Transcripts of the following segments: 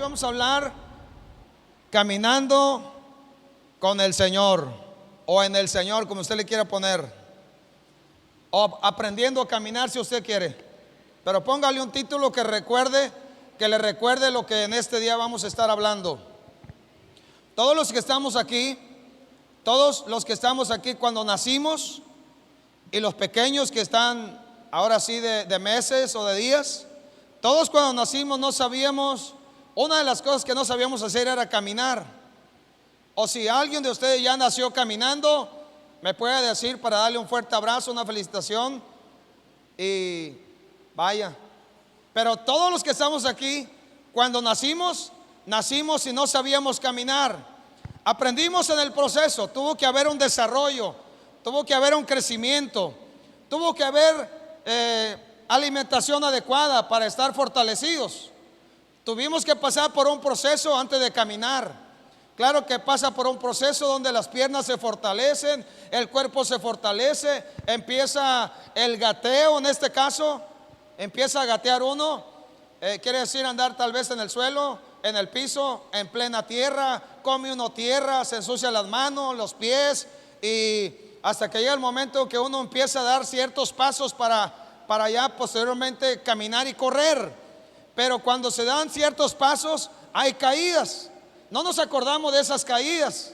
vamos a hablar caminando con el Señor, o en el Señor, como usted le quiera poner, o aprendiendo a caminar si usted quiere. Pero póngale un título que le recuerde lo que en este día vamos a estar hablando. Todos los que estamos aquí cuando nacimos, y los pequeños que están ahora sí de meses o de días, todos cuando nacimos no sabíamos, una de las cosas que no sabíamos hacer era caminar. O si alguien de ustedes ya nació caminando, me puede decir para darle un fuerte abrazo, una felicitación y vaya. Pero todos los que estamos aquí, cuando nacimos y no sabíamos caminar. Aprendimos en el proceso, tuvo que haber un desarrollo, tuvo que haber un crecimiento, tuvo que haber alimentación adecuada para estar fortalecidos. Tuvimos que pasar por un proceso antes de caminar. Claro que pasa por un proceso donde las piernas se fortalecen, el cuerpo se fortalece, empieza el gateo. En este caso empieza a gatear uno, quiere decir andar tal vez en el suelo, en el piso, en plena tierra. Come uno tierra, se ensucia las manos, los pies, y hasta que llega el momento que uno empieza a dar ciertos pasos para ya posteriormente caminar y correr. Pero cuando se dan ciertos pasos hay caídas. No nos acordamos de esas caídas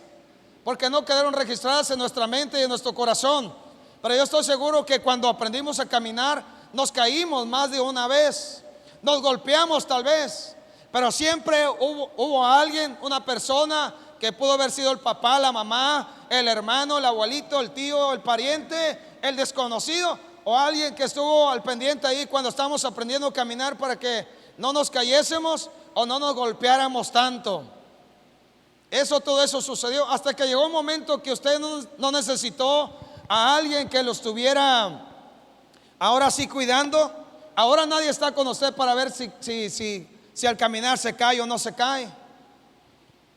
porque no quedaron registradas en nuestra mente y en nuestro corazón. Pero yo estoy seguro que cuando aprendimos a caminar nos caímos más de una vez, nos golpeamos tal vez, pero siempre hubo alguien, una persona que pudo haber sido el papá, la mamá, el hermano, el abuelito, el tío, el pariente, el desconocido, o alguien que estuvo al pendiente ahí cuando estábamos aprendiendo a caminar para que no nos cayésemos o no nos golpeáramos tanto. Todo eso sucedió hasta que llegó un momento que usted no necesitó a alguien que lo estuviera ahora sí cuidando. Ahora nadie está con usted para ver si al caminar se cae o no se cae.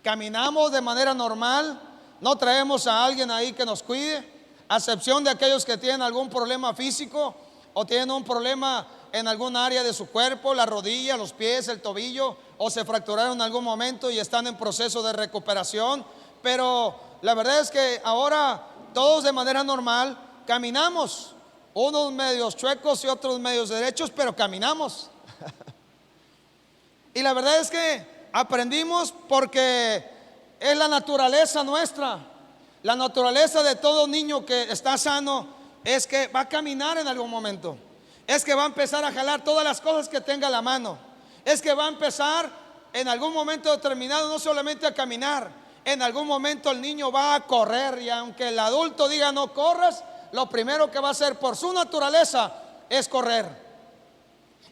Caminamos de manera normal, no traemos a alguien ahí que nos cuide, a excepción de aquellos que tienen algún problema físico o tienen un problema en algún área de su cuerpo, la rodilla, los pies, el tobillo, o se fracturaron en algún momento y están en proceso de recuperación. Pero la verdad es que ahora todos de manera normal caminamos, unos medios chuecos y otros medios derechos, pero caminamos. Y la verdad es que aprendimos porque es la naturaleza nuestra. La naturaleza de todo niño que está sano es que va a caminar en algún momento. Es que va a empezar a jalar todas las cosas que tenga a la mano. Es que va a empezar en algún momento determinado no solamente a caminar, en algún momento el niño va a correr, y aunque el adulto diga no corras, lo primero que va a hacer por su naturaleza es correr.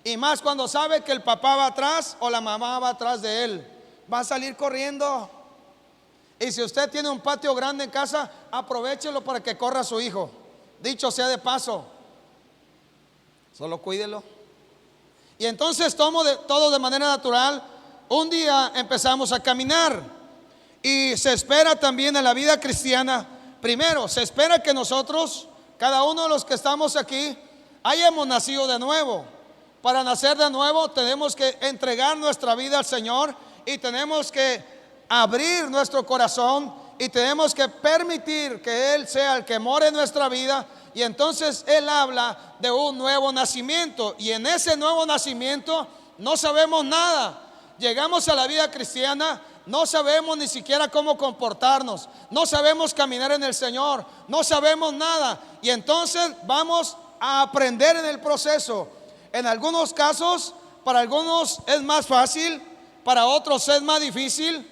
Y más cuando sabe que el papá va atrás o la mamá va atrás de él, va a salir corriendo. Y si usted tiene un patio grande en casa, aprovéchelo para que corra su hijo. Dicho sea de paso, solo cuídelo. Y entonces todo de manera natural. Un día empezamos a caminar. Y se espera también en la vida cristiana, primero se espera que nosotros, cada uno de los que estamos aquí, hayamos nacido de nuevo. Para nacer de nuevo tenemos que entregar nuestra vida al Señor, y tenemos que abrir nuestro corazón, y tenemos que permitir que Él sea el que more en nuestra vida. Y entonces Él habla de un nuevo nacimiento, y en ese nuevo nacimiento no sabemos nada. Llegamos a la vida cristiana, no sabemos ni siquiera cómo comportarnos, no sabemos caminar en el Señor, no sabemos nada. Y entonces vamos a aprender en el proceso. En algunos casos, para algunos es más fácil, para otros es más difícil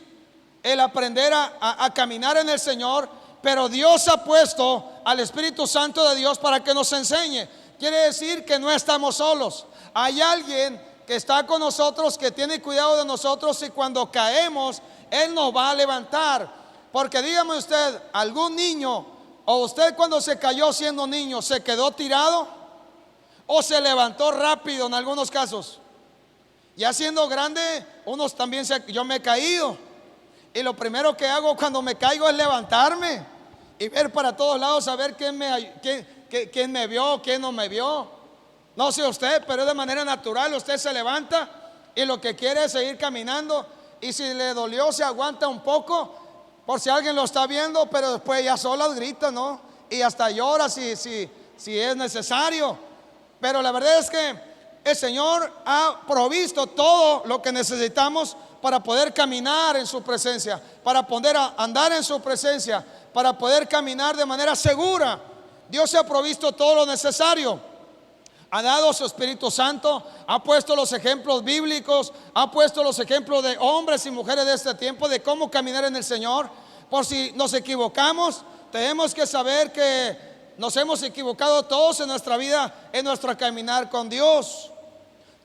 el aprender a caminar en el Señor. Pero Dios ha puesto al Espíritu Santo de Dios para que nos enseñe. Quiere decir que no estamos solos. Hay alguien que está con nosotros, que tiene cuidado de nosotros, y cuando caemos Él nos va a levantar. Porque dígame usted, algún niño, o usted cuando se cayó siendo niño, ¿se quedó tirado o se levantó rápido en algunos casos? Ya siendo grande, unos también yo me he caído, y lo primero que hago cuando me caigo es levantarme y ver para todos lados, a ver quién me vio, quién no me vio. No sé usted, pero de manera natural usted se levanta y lo que quiere es seguir caminando. y si le dolió se aguanta un poco por si alguien lo está viendo, pero después ya solas grita, ¿no? Y hasta llora si es necesario. Pero la verdad es que el Señor ha provisto todo lo que necesitamos para poder caminar en su presencia, para poder andar en su presencia, para poder caminar de manera segura. Dios se ha provisto todo lo necesario. Ha dado su Espíritu Santo, ha puesto los ejemplos bíblicos, ha puesto los ejemplos de hombres y mujeres de este tiempo de cómo caminar en el Señor. Por si nos equivocamos, tenemos que saber que nos hemos equivocado todos en nuestra vida, en nuestro caminar con Dios.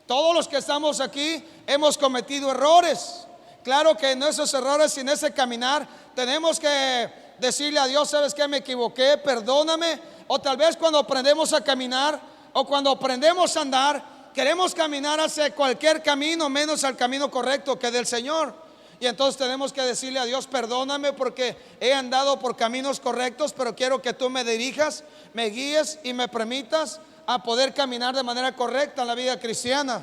Todos los que estamos aquí hemos cometido errores. Claro que en esos errores y en ese caminar tenemos que decirle a Dios: ¿sabes qué? Me equivoqué, perdóname. O tal vez cuando aprendemos a caminar o cuando aprendemos a andar, queremos caminar hacia cualquier camino menos al camino correcto, que es del Señor. Y entonces tenemos que decirle a Dios: perdóname porque he andado por caminos correctos, pero quiero que tú me dirijas, me guíes y me permitas a poder caminar de manera correcta en la vida cristiana.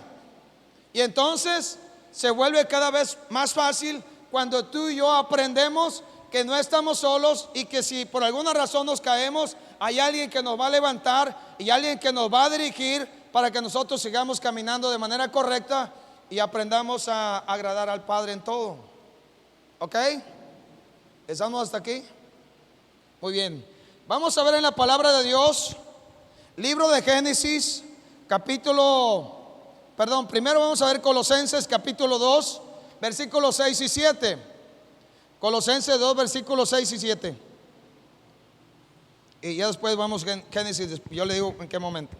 Y entonces se vuelve cada vez más fácil cuando tú y yo aprendemos que no estamos solos y que si por alguna razón nos caemos, hay alguien que nos va a levantar y alguien que nos va a dirigir para que nosotros sigamos caminando de manera correcta y aprendamos a agradar al Padre en todo. ¿Ok? ¿Estamos hasta aquí? Muy bien. Vamos a ver en la palabra de Dios, libro de Génesis, primero vamos a ver Colosenses capítulo 2, versículos 6 y 7. Colosenses 2, versículos 6 y 7. Y ya después vamos a Génesis, yo le digo en qué momento.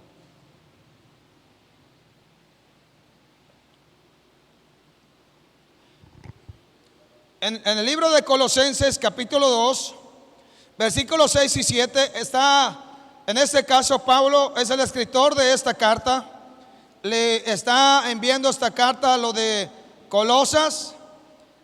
En el libro de Colosenses capítulo 2, versículos 6 y 7 está, en este caso Pablo es el escritor de esta carta. Le está enviando esta carta a lo de Colosas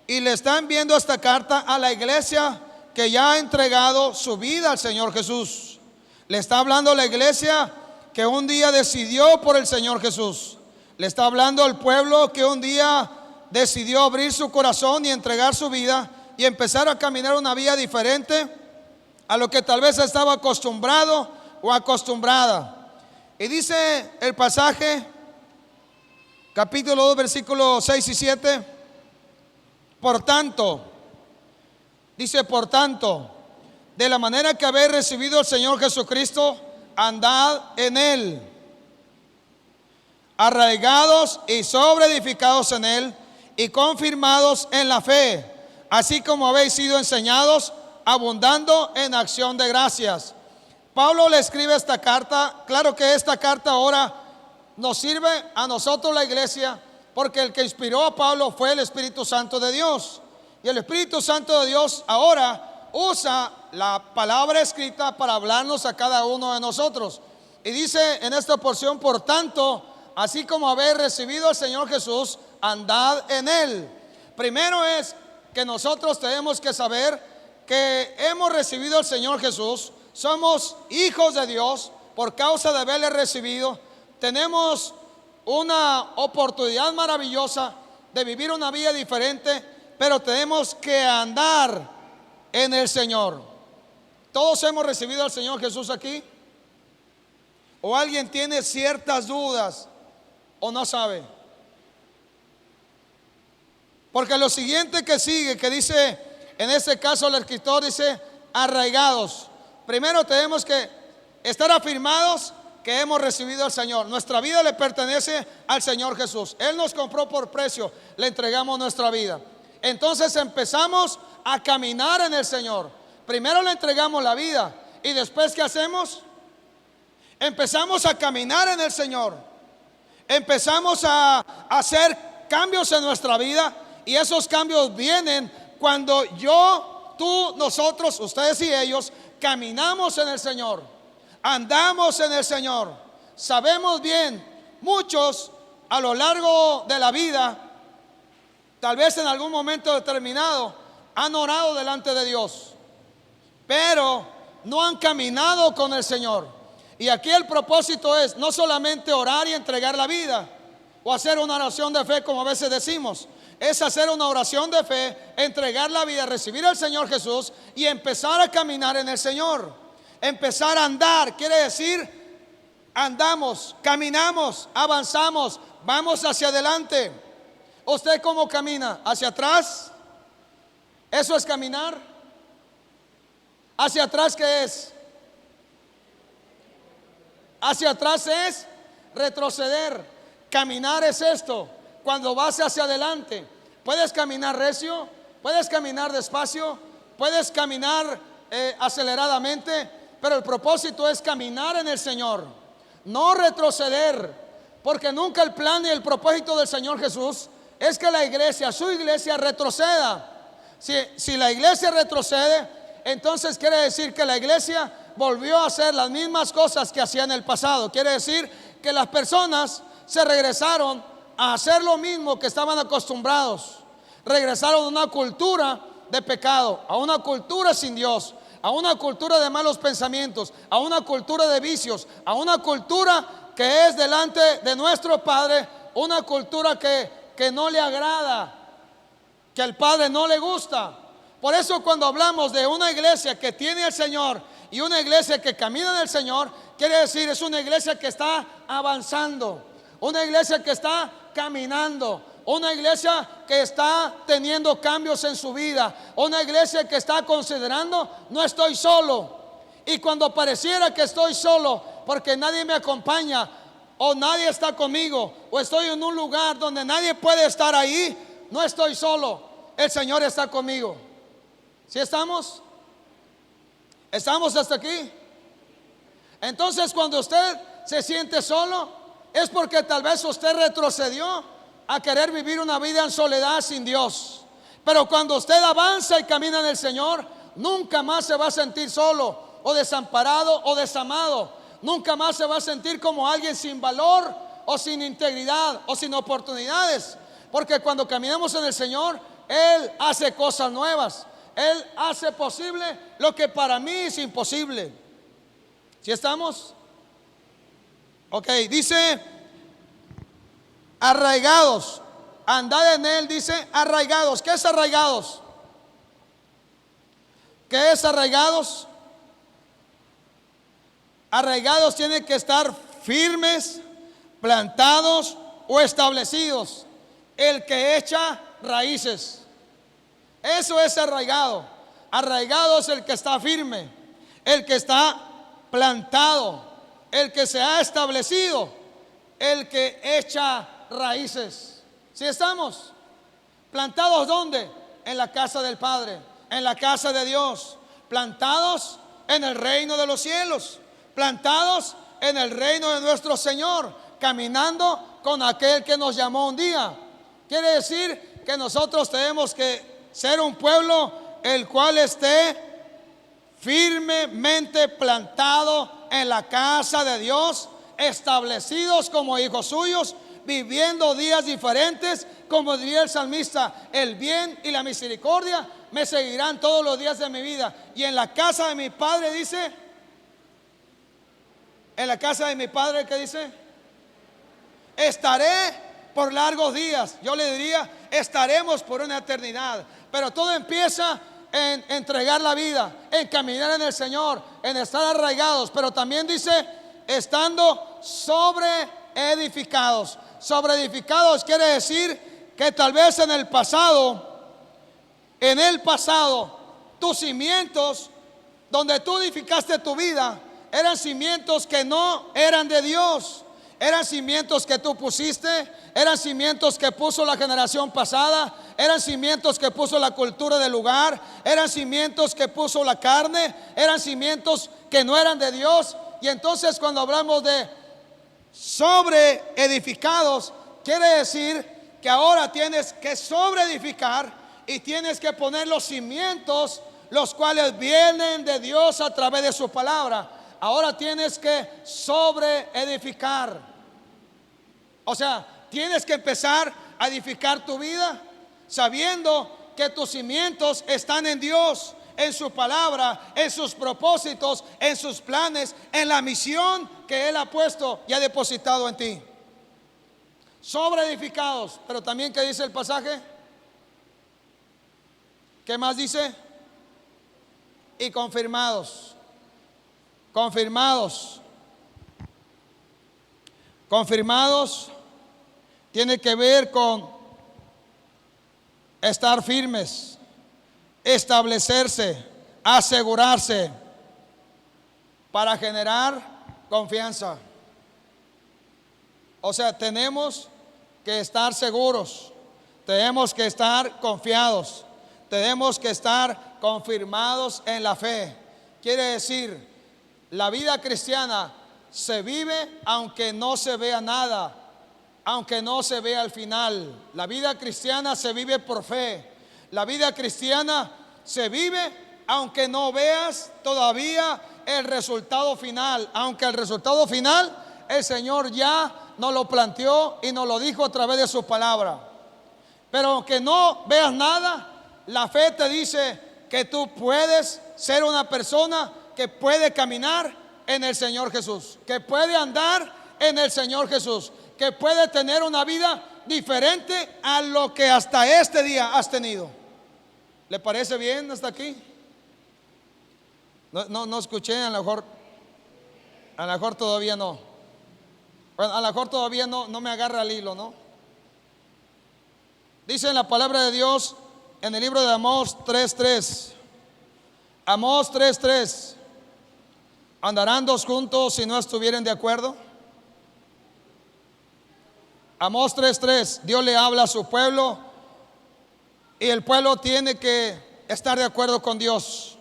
y le está enviando esta carta a la iglesia que ya ha entregado su vida al Señor Jesús. Le está hablando a la iglesia que un día decidió por el Señor Jesús. Le está hablando al pueblo que un día decidió abrir su corazón y entregar su vida y empezar a caminar una vida diferente a lo que tal vez estaba acostumbrado o acostumbrada. Y dice el pasaje, capítulo 2, versículos 6 y 7. Por tanto, dice: por tanto, de la manera que habéis recibido al Señor Jesucristo, andad en Él, arraigados y sobreedificados en Él, y confirmados en la fe, así como habéis sido enseñados, abundando en acción de gracias. Pablo le escribe esta carta. Claro que esta carta ahora nos sirve a nosotros, la iglesia, porque el que inspiró a Pablo fue el Espíritu Santo de Dios. Y el Espíritu Santo de Dios ahora usa la palabra escrita para hablarnos a cada uno de nosotros. Y dice en esta porción: por tanto, así como habéis recibido al Señor Jesús, andad en Él. Primero es que nosotros tenemos que saber que hemos recibido al Señor Jesús. Somos hijos de Dios por causa de haberle recibido. Tenemos una oportunidad maravillosa de vivir una vida diferente, pero tenemos que andar en el Señor. ¿Todos hemos recibido al Señor Jesús aquí? ¿O alguien tiene ciertas dudas o no sabe? Porque lo siguiente que sigue, que dice, en este caso el escritor dice: arraigados. Primero tenemos que estar afirmados que hemos recibido al Señor. Nuestra vida le pertenece al Señor Jesús. Él nos compró por precio, le entregamos nuestra vida. Entonces empezamos a caminar en el Señor. Primero le entregamos la vida y después ¿qué hacemos? Empezamos a caminar en el Señor. Empezamos a hacer cambios en nuestra vida, y esos cambios vienen cuando yo, tú, nosotros, ustedes y ellos caminamos en el Señor, andamos en el Señor. Sabemos bien, muchos a lo largo de la vida, tal vez en algún momento determinado, han orado delante de Dios, pero no han caminado con el Señor. Y aquí el propósito es no solamente orar y entregar la vida o hacer una oración de fe como a veces decimos. es hacer una oración de fe, entregar la vida, recibir al Señor Jesús y empezar a caminar en el Señor. Empezar a andar, quiere decir, andamos, caminamos, avanzamos, vamos hacia adelante. ¿Usted cómo camina? ¿Hacia atrás? ¿Eso es caminar? ¿Hacia atrás qué es? Hacia atrás es retroceder. Caminar es esto, cuando vas hacia adelante. Puedes caminar recio, puedes caminar despacio, puedes caminar aceleradamente, pero el propósito es caminar en el Señor, no retroceder, porque nunca el plan y el propósito del Señor Jesús es que la iglesia, su iglesia, retroceda. Si la iglesia retrocede, entonces quiere decir que la iglesia volvió a hacer las mismas cosas que hacía en el pasado. Quiere decir que las personas se regresaron a hacer lo mismo que estaban acostumbrados. Regresaron a una cultura de pecado, a una cultura sin Dios, a una cultura de malos pensamientos, a una cultura de vicios, a una cultura que es delante de nuestro Padre, una cultura que no le agrada, que al Padre no le gusta. Por eso cuando hablamos de una iglesia que tiene al Señor y una iglesia que camina en el Señor, quiere decir es una iglesia que está avanzando, una iglesia que está caminando, una iglesia que está teniendo cambios en su vida, una iglesia que está considerando, no estoy solo. Y cuando pareciera que estoy solo porque nadie me acompaña o nadie está conmigo o estoy en un lugar donde nadie puede estar ahí, no estoy solo, el Señor está conmigo. ¿Sí estamos? ¿Estamos hasta aquí? Entonces cuando usted se siente solo, es porque tal vez usted retrocedió a querer vivir una vida en soledad sin Dios. Pero cuando usted avanza y camina en el Señor, nunca más se va a sentir solo o desamparado o desamado. Nunca más se va a sentir como alguien sin valor o sin integridad o sin oportunidades. Porque cuando caminamos en el Señor, Él hace cosas nuevas. Él hace posible lo que para mí es imposible. ¿Sí estamos? Ok, dice arraigados. Andad en Él, dice arraigados. ¿Qué es arraigados? ¿Qué es arraigados? Arraigados tienen que estar firmes, plantados o establecidos. El que echa raíces. Eso es arraigado. Arraigado es el que está firme, el que está plantado, el que se ha establecido, el que echa raíces. ¿Sí estamos? ¿Plantados dónde? En la casa del Padre, en la casa de Dios. Plantados en el reino de los cielos, plantados en el reino de nuestro Señor, caminando con aquel que nos llamó un día. Quiere decir que nosotros tenemos que ser un pueblo el cual esté firmemente plantado en la casa de Dios, establecidos como hijos suyos, viviendo días diferentes, como diría el salmista: el bien y la misericordia me seguirán todos los días de mi vida. Y en la casa de mi Padre, dice, en la casa de mi Padre, ¿qué dice? Estaré por largos días. Yo le diría, estaremos por una eternidad. Pero todo empieza en entregar la vida, en caminar en el Señor, en estar arraigados. Pero también dice, estando sobre edificados. Sobre edificados quiere decir que tal vez en el pasado, tus cimientos, donde tú edificaste tu vida, eran cimientos que no eran de Dios. Eran cimientos que tú pusiste, eran cimientos que puso la generación pasada, eran cimientos que puso la cultura del lugar, eran cimientos que puso la carne, eran cimientos que no eran de Dios. Y entonces cuando hablamos de sobre edificados, quiere decir que ahora tienes que sobre edificar y tienes que poner los cimientos, los cuales vienen de Dios a través de su palabra. Ahora tienes que sobre edificar. O sea, tienes que empezar a edificar tu vida sabiendo que tus cimientos están en Dios, en su palabra, en sus propósitos, en sus planes, en la misión que Él ha puesto y ha depositado en ti. Sobre edificados. Pero también, ¿qué dice el pasaje? ¿Qué más dice? Y confirmados. Confirmados. Confirmados tiene que ver con estar firmes, establecerse, asegurarse, para generar confianza. O sea, tenemos que estar seguros, tenemos que estar confiados, tenemos que estar confirmados en la fe. Quiere decir, la vida cristiana se vive aunque no se vea nada, aunque no se vea el final. La vida cristiana se vive por fe. La vida cristiana se vive aunque no veas todavía el resultado final, aunque el resultado final el Señor ya nos lo planteó y nos lo dijo a través de su palabra. Pero aunque no veas nada, la fe te dice que tú puedes ser una persona que puede caminar en el Señor Jesús, que puede andar en el Señor Jesús, que puede tener una vida diferente a lo que hasta este día has tenido. ¿Le parece bien hasta aquí? No escuché, a lo mejor todavía no. Bueno, a lo mejor todavía no me agarra el hilo, ¿no? Dice en la palabra de Dios en el libro de Amós 3:3. Amós 3:3. ¿Andarán dos juntos si no estuvieren de acuerdo? Amós 3:3. Dios le habla a su pueblo y el pueblo tiene que estar de acuerdo con Dios.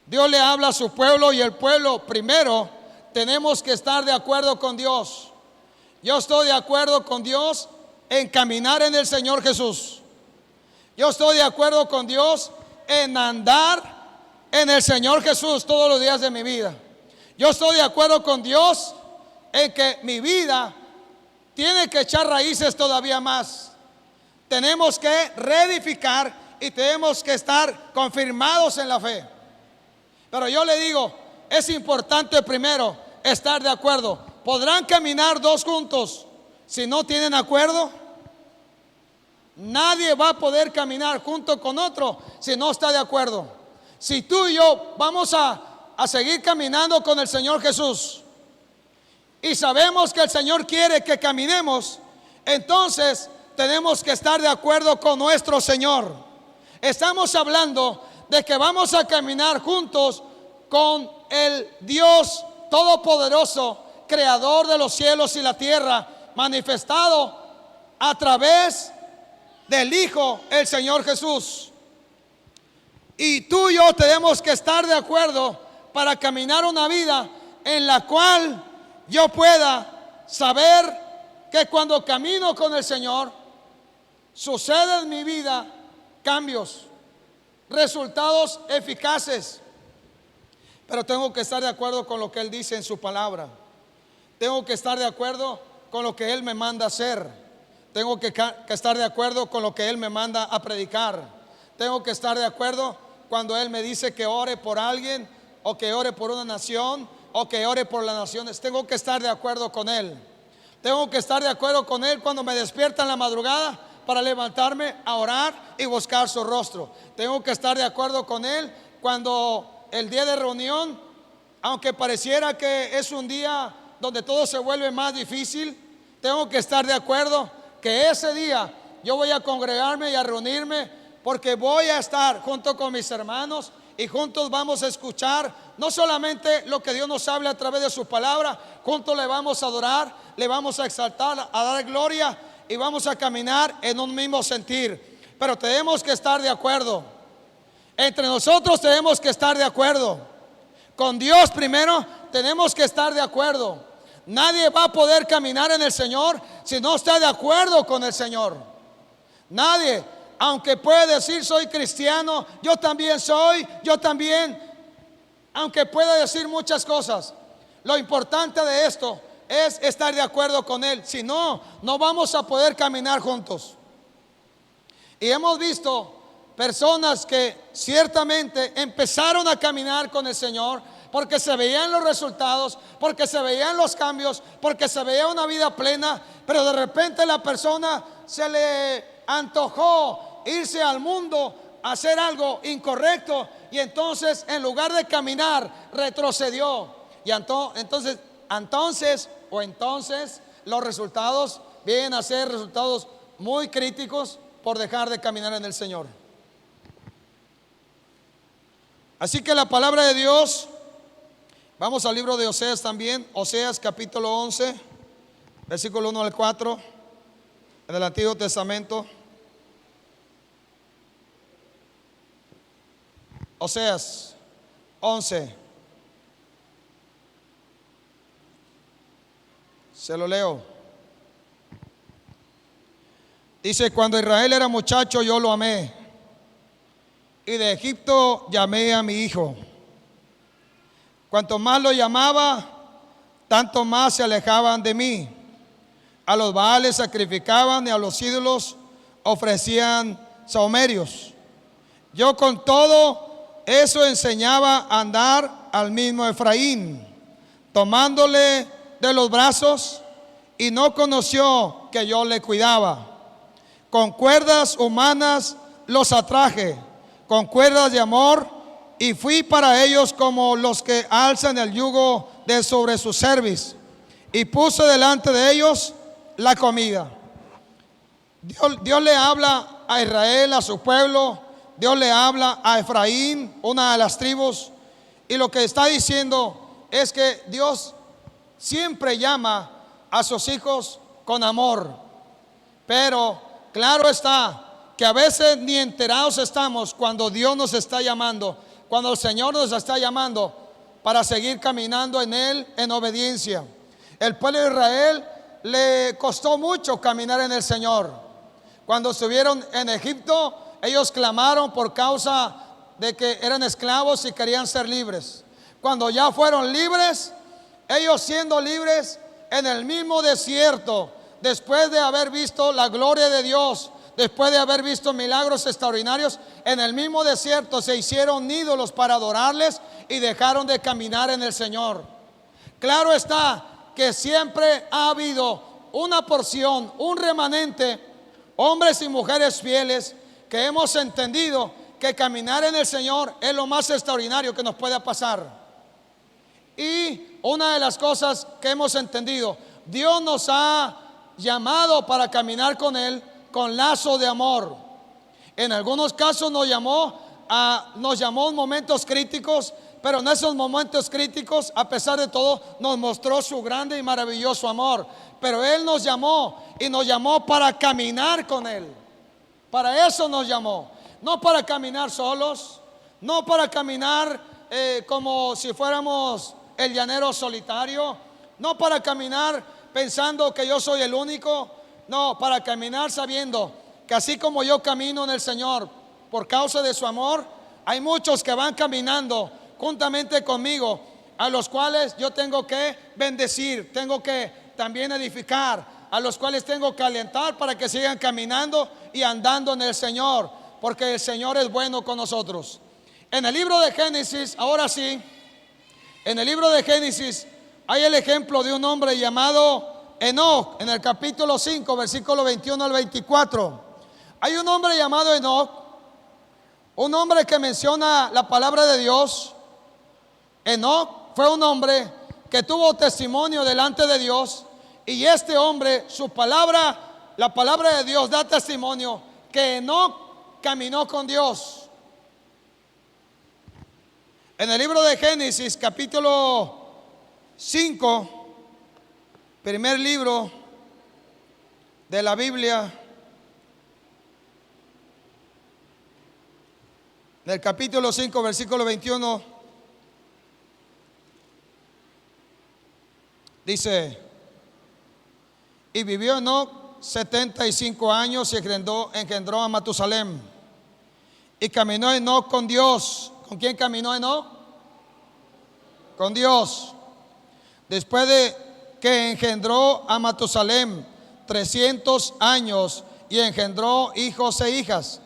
Dios le habla a su pueblo y el pueblo primero tenemos que estar de acuerdo con Dios. Yo estoy de acuerdo con Dios en caminar en el Señor Jesús. Yo estoy de acuerdo con Dios en andar en el Señor Jesús todos los días de mi vida. Yo estoy de acuerdo con Dios en que mi vida tiene que echar raíces todavía más. Tenemos que reedificar y tenemos que estar confirmados en la fe. Pero yo le digo, es importante primero estar de acuerdo. ¿Podrán caminar dos juntos si no tienen acuerdo? Nadie va a poder caminar junto con otro si no está de acuerdo. Si tú y yo vamos a seguir caminando con el Señor Jesús y sabemos que el Señor quiere que caminemos, entonces tenemos que estar de acuerdo con nuestro Señor. Estamos hablando de que vamos a caminar juntos con el Dios Todopoderoso, Creador de los cielos y la tierra, manifestado a través del Hijo, el Señor Jesús. Y tú y yo tenemos que estar de acuerdo para caminar una vida en la cual yo pueda saber que cuando camino con el Señor sucede en mi vida cambios, resultados eficaces. Pero tengo que estar de acuerdo con lo que Él dice en su palabra. Tengo que estar de acuerdo con lo que Él me manda hacer. Tengo que estar de acuerdo con lo que Él me manda a predicar. Tengo que estar de acuerdo cuando Él me dice que ore por alguien, o que ore por una nación, o que ore por las naciones. Tengo que estar de acuerdo con Él. Tengo que estar de acuerdo con Él cuando me despierta en la madrugada para levantarme a orar y buscar su rostro. Tengo que estar de acuerdo con Él cuando el día de reunión, aunque pareciera que es un día donde todo se vuelve más difícil, tengo que estar de acuerdo que ese día yo voy a congregarme y a reunirme, porque voy a estar junto con mis hermanos y juntos vamos a escuchar no solamente lo que Dios nos habla a través de su palabra, juntos le vamos a adorar, le vamos a exaltar, a dar gloria y vamos a caminar en un mismo sentir. Pero tenemos que estar de acuerdo. Entre nosotros tenemos que estar de acuerdo. Con Dios primero tenemos que estar de acuerdo. Nadie va a poder caminar en el Señor si no está de acuerdo con el Señor. Nadie, aunque puede decir soy cristiano, yo también soy, yo también, aunque pueda decir muchas cosas, lo importante de esto es estar de acuerdo con Él. Si no, no vamos a poder caminar juntos. Y hemos visto personas que ciertamente empezaron a caminar con el Señor porque se veían los resultados, porque se veían los cambios, porque se veía una vida plena, pero de repente la persona se le antojó irse al mundo hacer algo incorrecto y entonces en lugar de caminar retrocedió. Y entonces los resultados vienen a ser resultados muy críticos por dejar de caminar en el Señor. Así que la palabra de Dios, vamos al libro de Oseas también, Oseas capítulo 11, versículo 1 al 4, en el Antiguo Testamento. Oseas 11. Se lo leo. Dice: cuando Israel era muchacho yo lo amé, y de Egipto llamé a mi hijo. Cuanto más lo llamaba, tanto más se alejaban de mí. A los Baales sacrificaban y a los ídolos ofrecían sahumerios. Yo con todo eso enseñaba a andar al mismo Efraín, tomándole de los brazos, y no conoció que yo le cuidaba. Con cuerdas humanas los atraje, con cuerdas de amor, y fui para ellos como los que alzan el yugo de sobre su cerviz, y puse delante de ellos la comida. Dios le habla a Israel, a su pueblo. Dios le habla a Efraín, una de las tribus, y lo que está diciendo es que Dios siempre llama a sus hijos con amor. Pero claro está que a veces ni enterados estamos cuando Dios nos está llamando, cuando el Señor nos está llamando para seguir caminando en Él en obediencia. El pueblo de Israel le costó mucho caminar en el Señor. Cuando estuvieron en Egipto, ellos clamaron por causa de que eran esclavos y querían ser libres. Cuando ya fueron libres, ellos siendo libres en el mismo desierto, después de haber visto la gloria de Dios, después de haber visto milagros extraordinarios, en el mismo desierto se hicieron ídolos para adorarles y dejaron de caminar en el Señor. Claro está que siempre ha habido una porción, un remanente, hombres y mujeres fieles, que hemos entendido que caminar en el Señor es lo más extraordinario que nos pueda pasar. Y una de las cosas que hemos entendido, Dios nos ha llamado para caminar con Él con lazo de amor. En algunos casos nos llamó en momentos críticos, pero en esos momentos críticos, a pesar de todo, nos mostró su grande y maravilloso amor. Pero Él nos llamó, y nos llamó para caminar con Él. Para eso nos llamó, no para caminar solos, no para caminar como si fuéramos el llanero solitario, no para caminar pensando que yo soy el único, no, para caminar sabiendo que así como yo camino en el Señor por causa de su amor, hay muchos que van caminando juntamente conmigo, a los cuales yo tengo que bendecir, tengo que también edificar, a los cuales tengo que alentar para que sigan caminando y andando en el Señor, porque el Señor es bueno con nosotros. En el libro de Génesis, ahora sí, en el libro de Génesis hay el ejemplo de un hombre llamado Enoc, en el capítulo 5, versículo 21 al 24. Hay un hombre llamado Enoc, un hombre que menciona la palabra de Dios. Enoc fue un hombre que tuvo testimonio delante de Dios, y este hombre, su palabra, la palabra de Dios da testimonio que Enoc caminó con Dios. En el libro de Génesis, capítulo 5, primer libro de la Biblia, del capítulo 5, versículo 21, dice: y vivió Enoc 75 años y engendró a Matusalem. Y caminó Enoc con Dios. ¿Con quién caminó Enoc? Con Dios. Después de que engendró a Matusalem 300 años, y engendró hijos e hijas.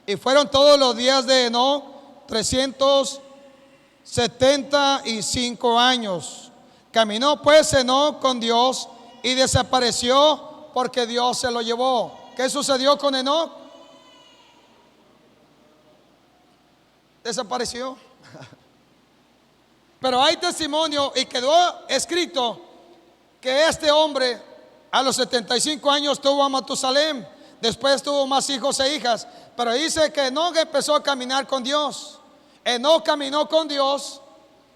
Y fueron todos los días de Enoc 375 años. Caminó pues Enoc con Dios y desapareció porque Dios se lo llevó. ¿Qué sucedió con Enoc? desapareció. Pero hay testimonio y quedó escrito que este hombre a los 75 años tuvo a Matusalem. Después tuvo más hijos e hijas. Pero dice que Enoc empezó a caminar con Dios. Enoc caminó con Dios,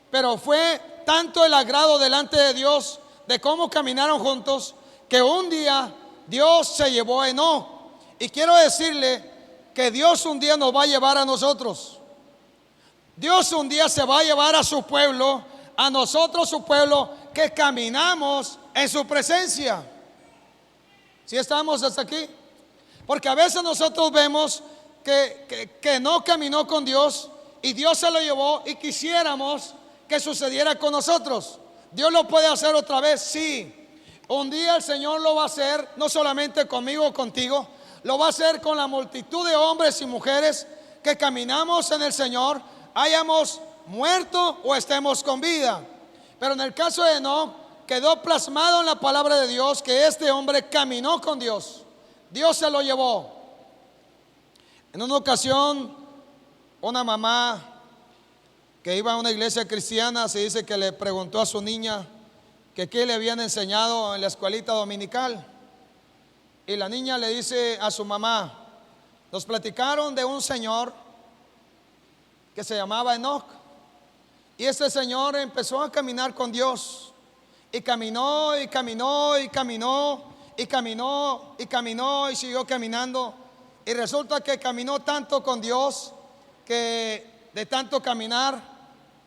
pero fue tanto el agrado delante de Dios de cómo caminaron juntos, que un día Dios se llevó a Enoc. Y quiero decirle que Dios un día nos va a llevar a nosotros. Dios un día se va a llevar a su pueblo, a nosotros su pueblo, que caminamos en su presencia. ¿Sí estamos hasta aquí? Porque a veces nosotros vemos que no caminó con Dios y Dios se lo llevó, y quisiéramos que sucediera con nosotros. Dios lo puede hacer otra vez, sí. Un día el Señor lo va a hacer, no solamente conmigo o contigo, lo va a hacer con la multitud de hombres y mujeres que caminamos en el Señor, hayamos muerto o estemos con vida. Pero en el caso de Enoc, quedó plasmado en la palabra de Dios que este hombre caminó con Dios. Dios se lo llevó. En una ocasión, una mamá que iba a una iglesia cristiana, se dice que le preguntó a su niña que qué le habían enseñado en la escuelita dominical. Y la niña le dice a su mamá: nos platicaron de un señor que se llamaba Enoc, y este señor empezó a caminar con Dios, y caminó y caminó y caminó y caminó y caminó y siguió caminando. Y resulta que caminó tanto con Dios que de tanto caminar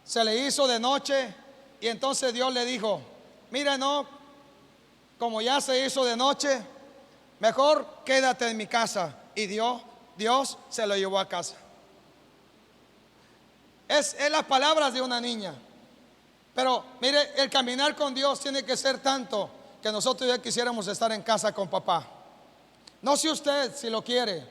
se le hizo de noche. Y entonces Dios le dijo: mira, no, como ya se hizo de noche, mejor quédate en mi casa. Y Dios se lo llevó a casa. Es las palabras de una niña. Pero mire, el caminar con Dios tiene que ser tanto que nosotros ya quisiéramos estar en casa con papá. No sé usted si lo quiere,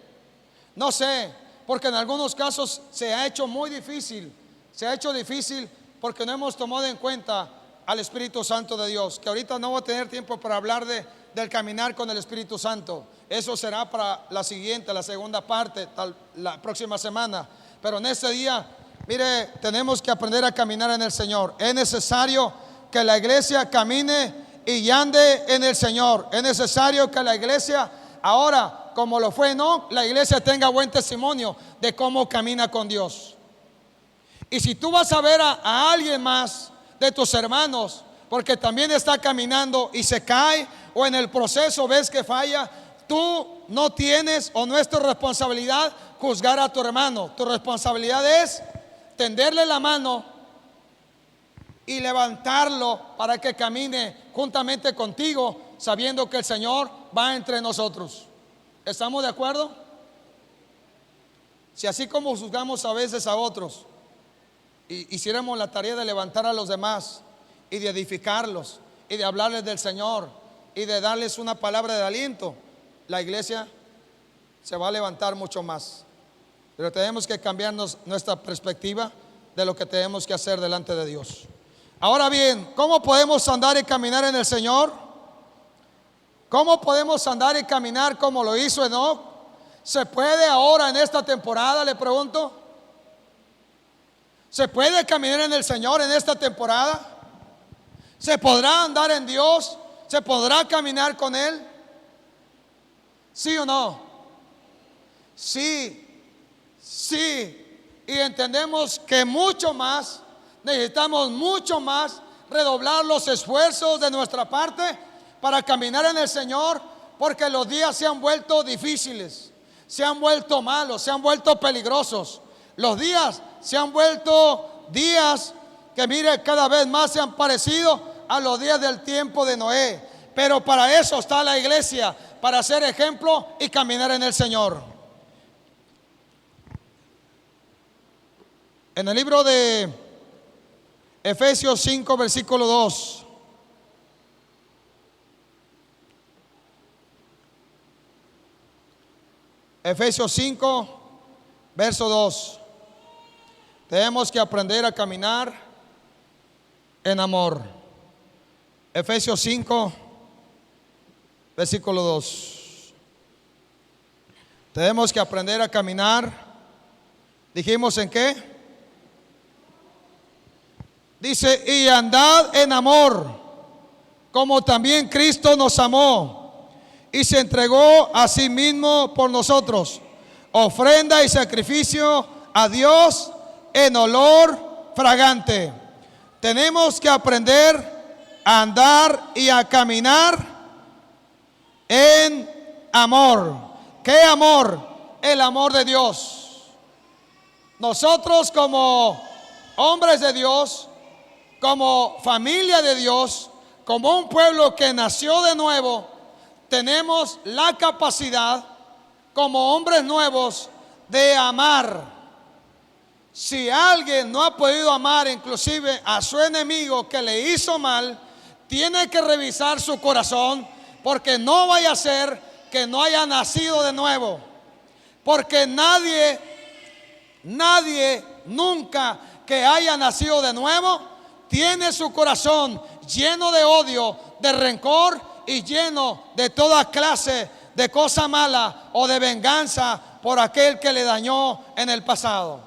no sé, porque en algunos casos se ha hecho muy difícil. Se ha hecho difícil porque no hemos tomado en cuenta al Espíritu Santo de Dios. Que ahorita no voy a tener tiempo para hablar del caminar con el Espíritu Santo. Eso será para la segunda parte, la próxima semana. Pero en este día, mire, tenemos que aprender a caminar en el Señor. Es necesario que la iglesia camine y ande en el Señor. Es necesario que la iglesia ahora, como lo fue Enoc, la iglesia tenga buen testimonio de cómo camina con Dios. Y si tú vas a ver a alguien más de tus hermanos, porque también está caminando y se cae, o en el proceso ves que falla, tú no tienes, o no es tu responsabilidad juzgar a tu hermano. Tu responsabilidad es tenderle la mano y levantarlo para que camine juntamente contigo, sabiendo que el Señor va entre nosotros. ¿Estamos de acuerdo? Si así como juzgamos a veces a otros, y hiciéramos la tarea de levantar a los demás y de edificarlos y de hablarles del Señor y de darles una palabra de aliento, la iglesia se va a levantar mucho más. Pero tenemos que cambiarnos nuestra perspectiva de lo que tenemos que hacer delante de Dios. Ahora bien, ¿cómo podemos andar y caminar en el Señor? ¿Cómo podemos andar y caminar como lo hizo Enoc? ¿Se puede ahora en esta temporada? Le pregunto. ¿Se puede caminar en el Señor en esta temporada? ¿Se podrá andar en Dios? ¿Se podrá caminar con Él? ¿Sí o no? Sí, sí. Y entendemos que mucho más, necesitamos mucho más redoblar los esfuerzos de nuestra parte para caminar en el Señor, porque los días se han vuelto difíciles, se han vuelto malos, se han vuelto peligrosos. Los días se han vuelto días que, mire, cada vez más se han parecido a los días del tiempo de Noé. Pero para eso está la iglesia, para ser ejemplo y caminar en el Señor. En el libro de Efesios 5, versículo 2. Efesios 5, verso 2. Tenemos que aprender a caminar en amor. Efesios 5, versículo 2. Tenemos que aprender a caminar. Dijimos, ¿en qué? Dice, y andad en amor, como también Cristo nos amó y se entregó a sí mismo por nosotros, ofrenda y sacrificio a Dios en olor fragante. Tenemos que aprender a andar y a caminar en amor. ¿Qué amor? El amor de Dios. Nosotros como hombres de Dios, como familia de Dios, como un pueblo que nació de nuevo, tenemos la capacidad como hombres nuevos de amar. Si alguien no ha podido amar inclusive a su enemigo que le hizo mal, tiene que revisar su corazón, porque no vaya a ser que no haya nacido de nuevo. Porque nadie nunca que haya nacido de nuevo tiene su corazón lleno de odio, de rencor y lleno de toda clase de cosa mala o de venganza por aquel que le dañó en el pasado.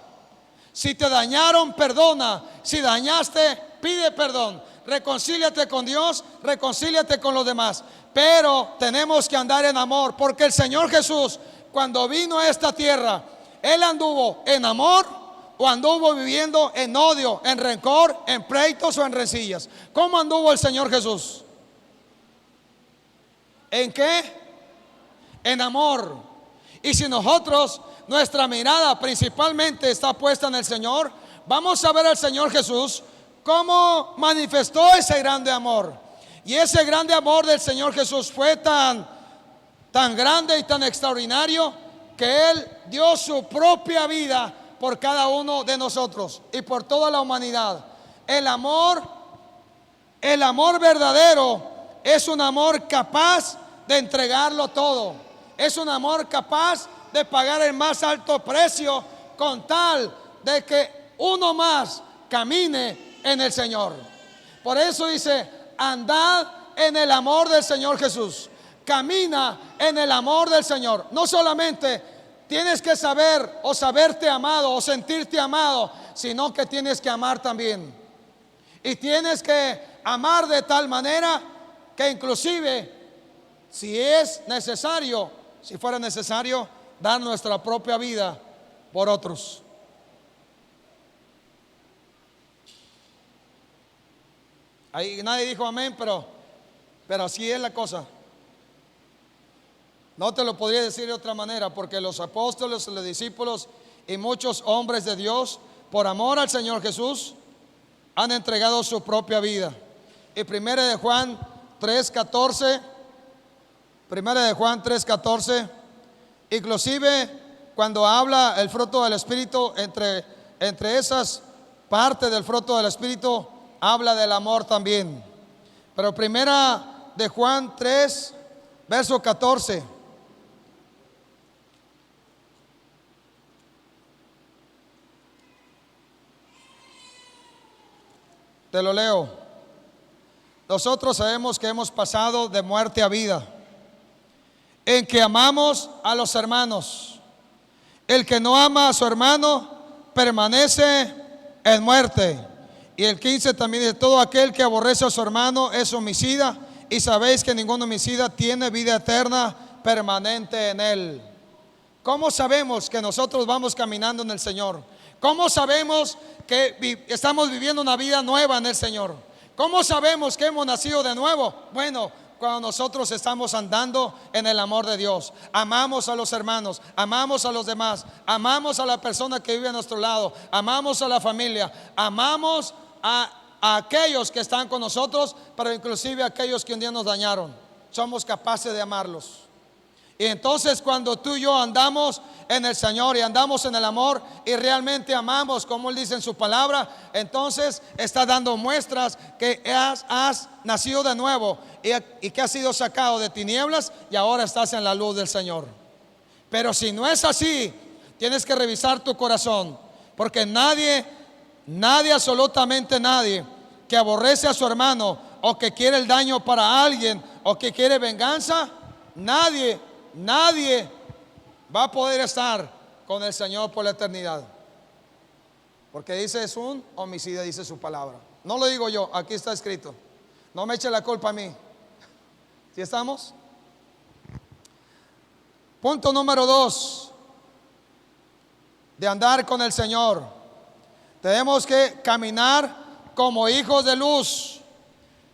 Si te dañaron, perdona. Si dañaste, pide perdón. Reconcíliate con Dios, reconcíliate con los demás. Pero tenemos que andar en amor, porque el Señor Jesús, cuando vino a esta tierra, Él anduvo en amor o anduvo viviendo en odio, en rencor, en pleitos o en rencillas. ¿Cómo anduvo el Señor Jesús? ¿En qué? En amor. Y si nosotros, nuestra mirada principalmente está puesta en el Señor, vamos a ver al Señor Jesús cómo manifestó ese grande amor. Y ese grande amor del Señor Jesús fue tan grande y tan extraordinario que Él dio su propia vida por cada uno de nosotros y por toda la humanidad. El amor verdadero es un amor capaz de entregarlo todo. Es un amor capaz de pagar el más alto precio con tal de que uno más camine en el Señor. Por eso dice, andad en el amor del Señor Jesús. Camina en el amor del Señor. No solamente tienes que saber o saberte amado o sentirte amado, sino que tienes que amar también. Y tienes que amar de tal manera que inclusive, si es necesario, si fuera necesario, dar nuestra propia vida por otros. Ahí nadie dijo amén, pero así es la cosa. No te lo podría decir de otra manera, porque los apóstoles, los discípulos y muchos hombres de Dios, por amor al Señor Jesús, han entregado su propia vida. Y primera de Juan 3:14, inclusive cuando habla el fruto del Espíritu, entre esas partes del fruto del Espíritu, habla del amor también. Pero primera de Juan 3, verso 14. Te lo leo. Nosotros sabemos que hemos pasado de muerte a vida, en que amamos a los hermanos. El que no ama a su hermano permanece en muerte. Y el 15 también dice, todo aquel que aborrece a su hermano es homicida, y sabéis que ningún homicida tiene vida eterna permanente en él. ¿Cómo sabemos que nosotros vamos caminando en el Señor? ¿Cómo sabemos que estamos viviendo una vida nueva en el Señor? ¿Cómo sabemos que hemos nacido de nuevo? Bueno, cuando nosotros estamos andando en el amor de Dios, amamos a los hermanos, amamos a los demás, amamos a la persona que vive a nuestro lado, amamos a la familia, amamos a aquellos que están con nosotros, pero inclusive a aquellos que un día nos dañaron. Somos capaces de amarlos. Y entonces cuando tú y yo andamos en el Señor y andamos en el amor y realmente amamos como Él dice en su palabra, entonces está dando muestras que has nacido de nuevo y que has sido sacado de tinieblas y ahora estás en la luz del Señor. Pero si no es así, tienes que revisar tu corazón, porque nadie, absolutamente nadie que aborrece a su hermano o que quiere el daño para alguien o que quiere venganza, nadie va a poder estar con el Señor por la eternidad, porque dice es un homicida, dice su palabra. No lo digo yo, aquí está escrito. No me eche la culpa a mí. ¿Sí estamos? Punto número 2 de andar con el Señor. Tenemos que caminar como hijos de luz.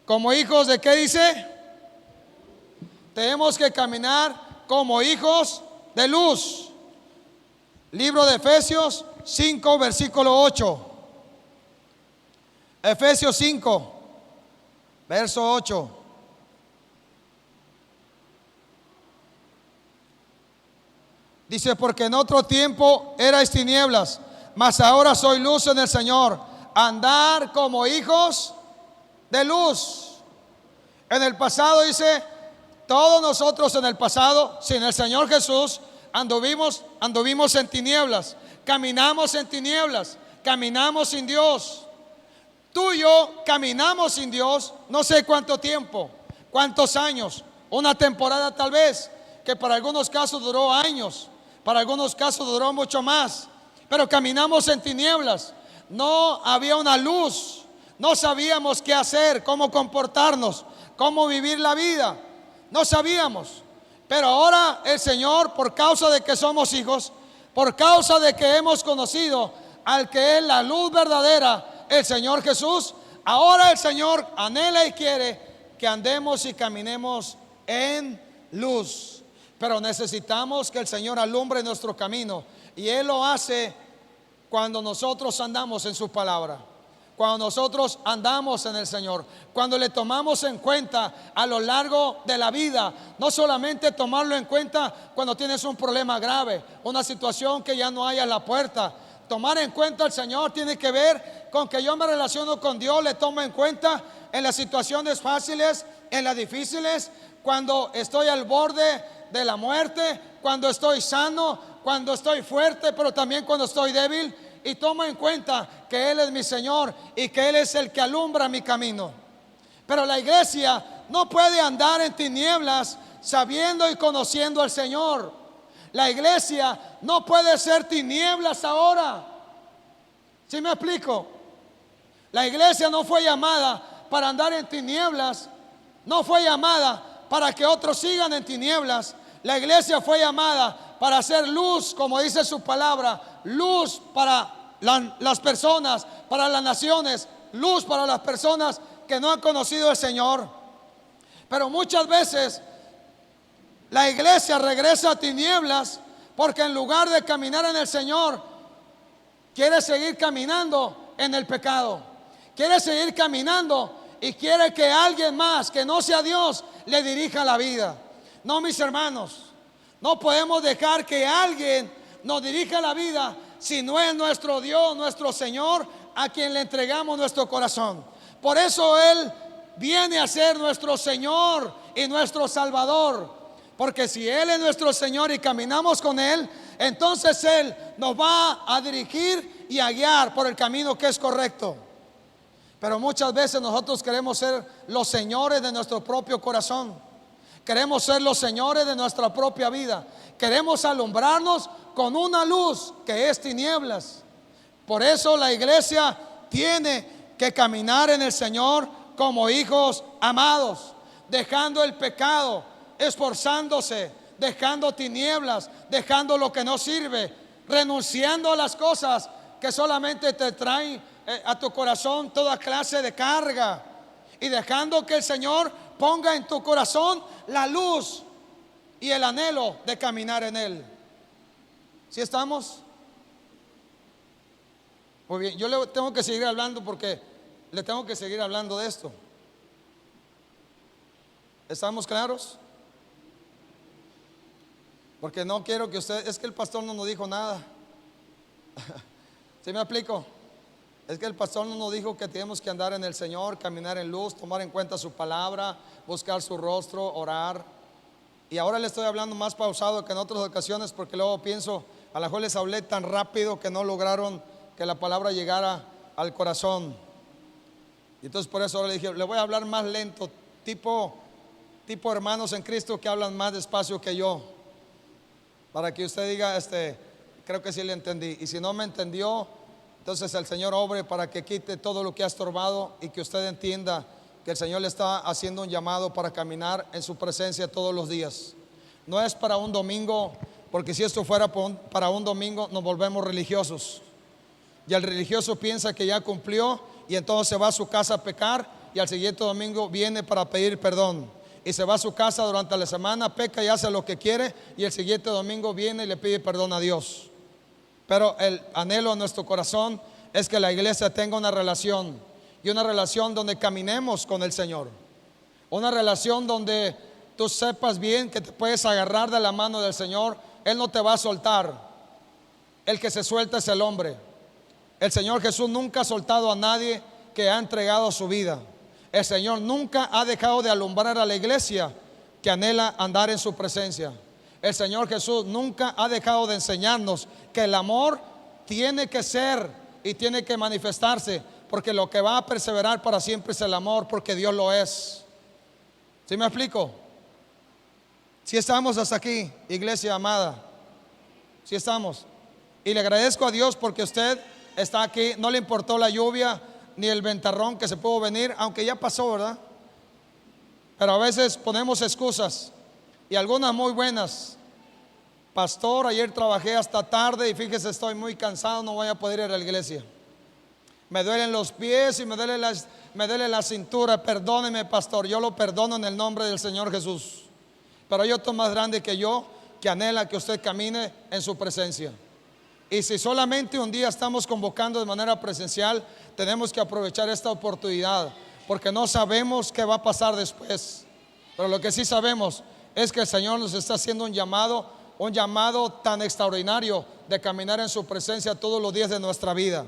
¿Como hijos de qué dice? Tenemos que caminar como hijos de luz. Libro de Efesios 5, versículo 8. Efesios 5, verso 8. Dice, porque en otro tiempo erais tinieblas, mas ahora soy luz en el Señor. Andar como hijos de luz. En el pasado dice, todos nosotros en el pasado, sin el Señor Jesús, anduvimos en tinieblas, caminamos en tinieblas, caminamos sin Dios. Tú y yo caminamos sin Dios, no sé cuánto tiempo, cuántos años, una temporada tal vez, que para algunos casos duró años, para algunos casos duró mucho más, pero caminamos en tinieblas, no había una luz, no sabíamos qué hacer, cómo comportarnos, cómo vivir la vida, no sabíamos. Pero ahora el Señor, por causa de que somos hijos, por causa de que hemos conocido al que es la luz verdadera, el Señor Jesús, ahora el Señor anhela y quiere que andemos y caminemos en luz. Pero necesitamos que el Señor alumbre nuestro camino, y Él lo hace cuando nosotros andamos en su palabra, cuando nosotros andamos en el Señor, cuando le tomamos en cuenta a lo largo de la vida. No solamente tomarlo en cuenta cuando tienes un problema grave, una situación que ya no hay a la puerta. Tomar en cuenta al Señor tiene que ver con que yo me relaciono con Dios, le tomo en cuenta en las situaciones fáciles, en las difíciles, cuando estoy al borde de la muerte, cuando estoy sano, cuando estoy fuerte, pero también cuando estoy débil. Y tomo en cuenta que Él es mi Señor y que Él es el que alumbra mi camino. Pero la iglesia no puede andar en tinieblas sabiendo y conociendo al Señor. La iglesia no puede ser tinieblas ahora. ¿Sí me explico? La iglesia no fue llamada para andar en tinieblas, no fue llamada para que otros sigan en tinieblas. La iglesia fue llamada para hacer luz, como dice su palabra, luz para las personas, para las naciones, luz para las personas que no han conocido al Señor. Pero muchas veces la iglesia regresa a tinieblas porque en lugar de caminar en el Señor, quiere seguir caminando en el pecado, quiere seguir caminando y quiere que alguien más que no sea Dios le dirija la vida. No, mis hermanos, no podemos dejar que alguien nos dirija la vida si no es nuestro Dios, nuestro Señor, a quien le entregamos nuestro corazón. Por eso Él viene a ser nuestro Señor y nuestro Salvador. Porque si Él es nuestro Señor y caminamos con Él, entonces Él nos va a dirigir y a guiar por el camino que es correcto. Pero muchas veces nosotros queremos ser los señores de nuestro propio corazón. Queremos ser los señores de nuestra propia vida. Queremos alumbrarnos con una luz que es tinieblas. Por eso la iglesia tiene que caminar en el Señor como hijos amados, dejando el pecado, esforzándose, dejando tinieblas, dejando lo que no sirve, renunciando a las cosas que solamente te traen a tu corazón toda clase de carga, y dejando que el Señor ponga en tu corazón la luz y el anhelo de caminar en Él. ¿Sí estamos? Muy bien, yo le tengo que seguir hablando porque le tengo que seguir hablando de esto. ¿Estamos claros? Porque no quiero que usted, es que el pastor no nos dijo nada. ¿Sí me explico? Es que el pastor no nos dijo que tenemos que andar en el Señor, caminar en luz, tomar en cuenta su palabra, buscar su rostro, orar. Y ahora le estoy hablando más pausado que en otras ocasiones, porque luego pienso, a lo mejor les hablé tan rápido que no lograron que la palabra llegara al corazón. Y entonces por eso ahora le dije, le voy a hablar más lento, tipo hermanos en Cristo que hablan más despacio que yo, para que usted diga, creo que sí le entendí. Y si no me entendió, Entonces el Señor obre para que quite todo lo que ha estorbado y que usted entienda que el Señor le está haciendo un llamado para caminar en su presencia todos los días. No es para un domingo, porque si esto fuera para un domingo nos volvemos religiosos. Y el religioso piensa que ya cumplió y entonces se va a su casa a pecar y al siguiente domingo viene para pedir perdón. Y se va a su casa durante la semana, peca y hace lo que quiere y el siguiente domingo viene y le pide perdón a Dios. Pero el anhelo en nuestro corazón es que la iglesia tenga una relación, y una relación donde caminemos con el Señor. Una relación donde tú sepas bien que te puedes agarrar de la mano del Señor. Él no te va a soltar. El que se suelta es el hombre. El Señor Jesús nunca ha soltado a nadie que ha entregado su vida. El Señor nunca ha dejado de alumbrar a la iglesia que anhela andar en su presencia. El Señor Jesús nunca ha dejado de enseñarnos que el amor tiene que ser y tiene que manifestarse, porque lo que va a perseverar para siempre es el amor, porque Dios lo es. ¿Sí me explico? Si estamos hasta aquí, iglesia amada, si estamos. Y le agradezco a Dios porque usted está aquí. No le importó la lluvia ni el ventarrón que se pudo venir, aunque ya pasó, ¿verdad? Pero a veces ponemos excusas, y algunas muy buenas. Pastor, ayer trabajé hasta tarde y fíjese, estoy muy cansado, no voy a poder ir a la iglesia. Me duelen los pies y me duele la cintura. Perdóneme, pastor. Yo lo perdono en el nombre del Señor Jesús. Pero hay otro más grande que yo, que anhela que usted camine en su presencia. Y si solamente un día estamos convocando de manera presencial, tenemos que aprovechar esta oportunidad, porque no sabemos qué va a pasar después. Pero lo que sí sabemos es que el Señor nos está haciendo un llamado tan extraordinario de caminar en su presencia todos los días de nuestra vida.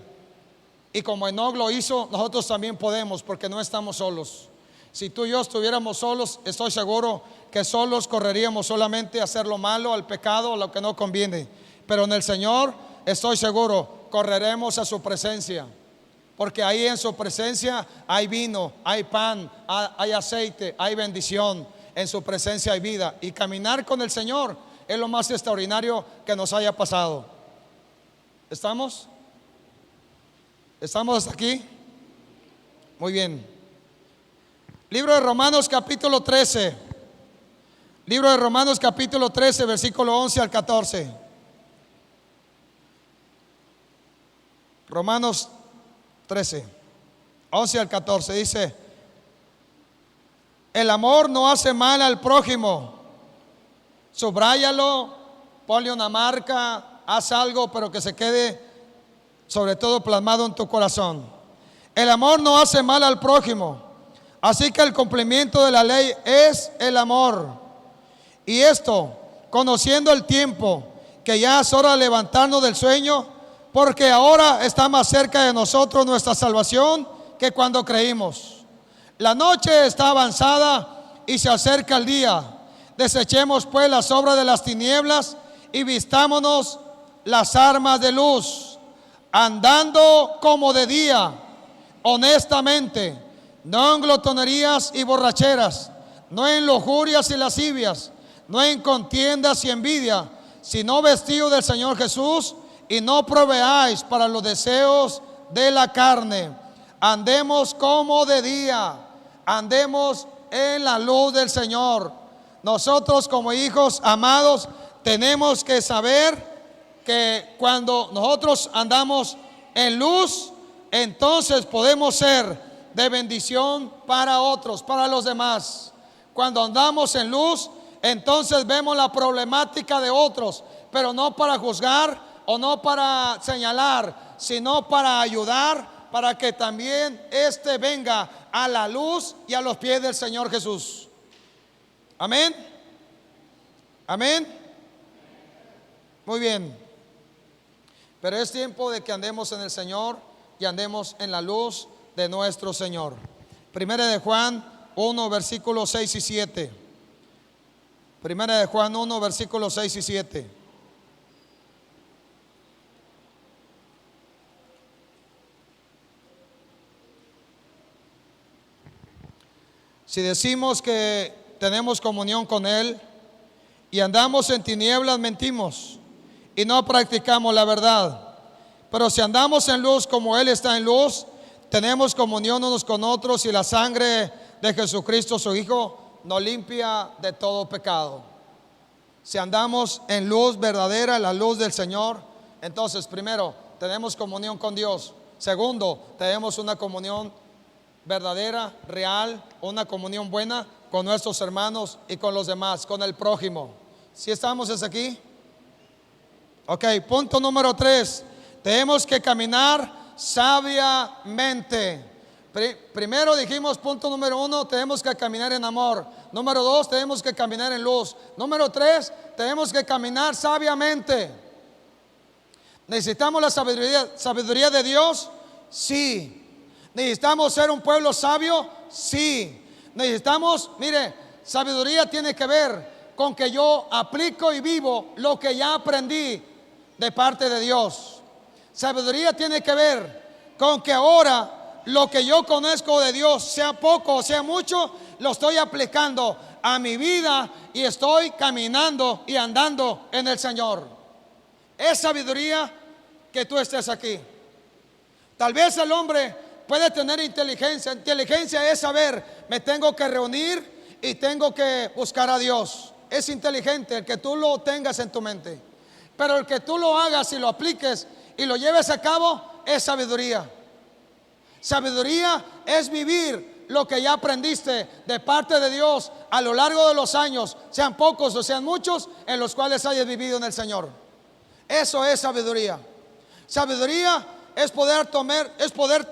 Y como Enoc lo hizo, nosotros también podemos, porque no estamos solos. Si tú y yo estuviéramos solos, estoy seguro que solos correríamos solamente a hacer lo malo, al pecado, a lo que no conviene. Pero en el Señor, estoy seguro, correremos a su presencia, porque ahí en su presencia hay vino, hay pan, hay aceite, hay bendición. En su presencia hay vida, y caminar con el Señor es lo más extraordinario que nos haya pasado. ¿Estamos? ¿Estamos hasta aquí? Muy bien. Libro de Romanos capítulo 13. Libro de Romanos capítulo 13, versículo 11 al 14. Romanos 13, 11 al 14 dice: el amor no hace mal al prójimo. Subráyalo, ponle una marca, haz algo, pero que se quede sobre todo plasmado en tu corazón. El amor no hace mal al prójimo, así que el cumplimiento de la ley es el amor. Y esto, conociendo el tiempo, que ya es hora de levantarnos del sueño, porque ahora está más cerca de nosotros nuestra salvación que cuando creímos. La noche está avanzada y se acerca el día. Desechemos pues las obras de las tinieblas y vistámonos las armas de luz, andando como de día, honestamente, no en glotonerías y borracheras, no en lujurias y lascivias, no en contiendas y envidia, sino vestidos del Señor Jesús, y no proveáis para los deseos de la carne. Andemos como de día, andemos en la luz del Señor. Nosotros como hijos amados tenemos que saber que cuando nosotros andamos en luz, entonces podemos ser de bendición para otros, para los demás. Cuando andamos en luz, entonces vemos la problemática de otros, pero no para juzgar o no para señalar, sino para ayudar, para que también éste venga a la luz y a los pies del Señor Jesús. Amén. Amén. Muy bien. Pero es tiempo de que andemos en el Señor y andemos en la luz de nuestro Señor. Primera de Juan 1, versículos 6 y 7. Primera de Juan 1, versículos 6 y 7. Si decimos que tenemos comunión con Él y andamos en tinieblas, mentimos y no practicamos la verdad. Pero si andamos en luz como Él está en luz, tenemos comunión unos con otros, y la sangre de Jesucristo su Hijo nos limpia de todo pecado. Si andamos en luz verdadera, la luz del Señor, entonces primero tenemos comunión con Dios. Segundo, tenemos una comunión verdadera, real, una comunión buena con nuestros hermanos y con los demás, con el prójimo. ¿Sí estamos hasta aquí? Ok, punto número 3. Tenemos que caminar sabiamente. Primero dijimos, punto número 1, tenemos que caminar en amor. Número 2, tenemos que caminar en luz. Número 3, tenemos que caminar sabiamente. ¿Necesitamos la sabiduría de Dios? Sí. ¿Necesitamos ser un pueblo sabio? Sí. Necesitamos, mire, sabiduría tiene que ver con que yo aplico y vivo lo que ya aprendí de parte de Dios. Sabiduría tiene que ver con que ahora lo que yo conozco de Dios, sea poco o sea mucho, lo estoy aplicando a mi vida y estoy caminando y andando en el Señor. Es sabiduría que tú estés aquí. Tal vez el hombre puede tener inteligencia. Inteligencia es saber, me tengo que reunir y tengo que buscar a Dios. Es inteligente el que tú lo tengas en tu mente. Pero el que tú lo hagas y lo apliques y lo lleves a cabo es sabiduría. Sabiduría es vivir lo que ya aprendiste de parte de Dios a lo largo de los años, sean pocos o sean muchos, en los cuales hayas vivido en el Señor. Eso es sabiduría. Sabiduría es poder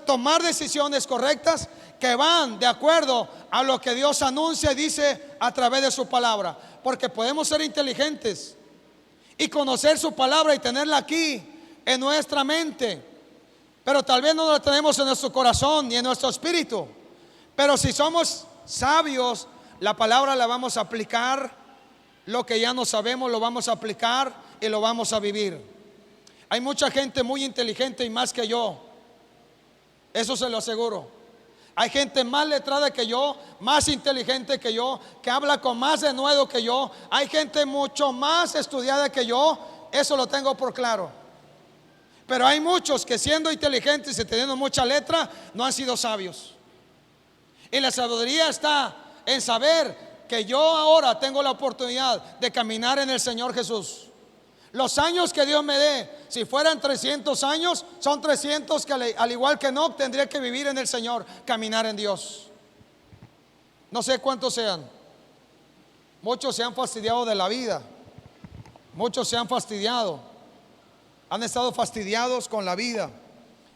tomar decisiones correctas que van de acuerdo a lo que Dios anuncia y dice a través de su palabra. Porque podemos ser inteligentes y conocer su palabra y tenerla aquí en nuestra mente, pero tal vez no la tenemos en nuestro corazón ni en nuestro espíritu. Pero si somos sabios, la palabra la vamos a aplicar. Lo que ya no sabemos lo vamos a aplicar y lo vamos a vivir. Hay mucha gente muy inteligente y más que yo, eso se lo aseguro. Hay gente más letrada que yo, más inteligente que yo, que habla con más denuedo que yo. Hay gente mucho más estudiada que yo, eso lo tengo por claro. Pero hay muchos que siendo inteligentes y teniendo mucha letra, no han sido sabios. Y la sabiduría está en saber que yo ahora tengo la oportunidad de caminar en el Señor Jesús. Los años que Dios me dé, si fueran 300 años, son 300 que al igual que no, tendría que vivir en el Señor, caminar en Dios. No sé cuántos sean. Muchos se han fastidiado de la vida. Muchos se han fastidiado. Han estado fastidiados con la vida.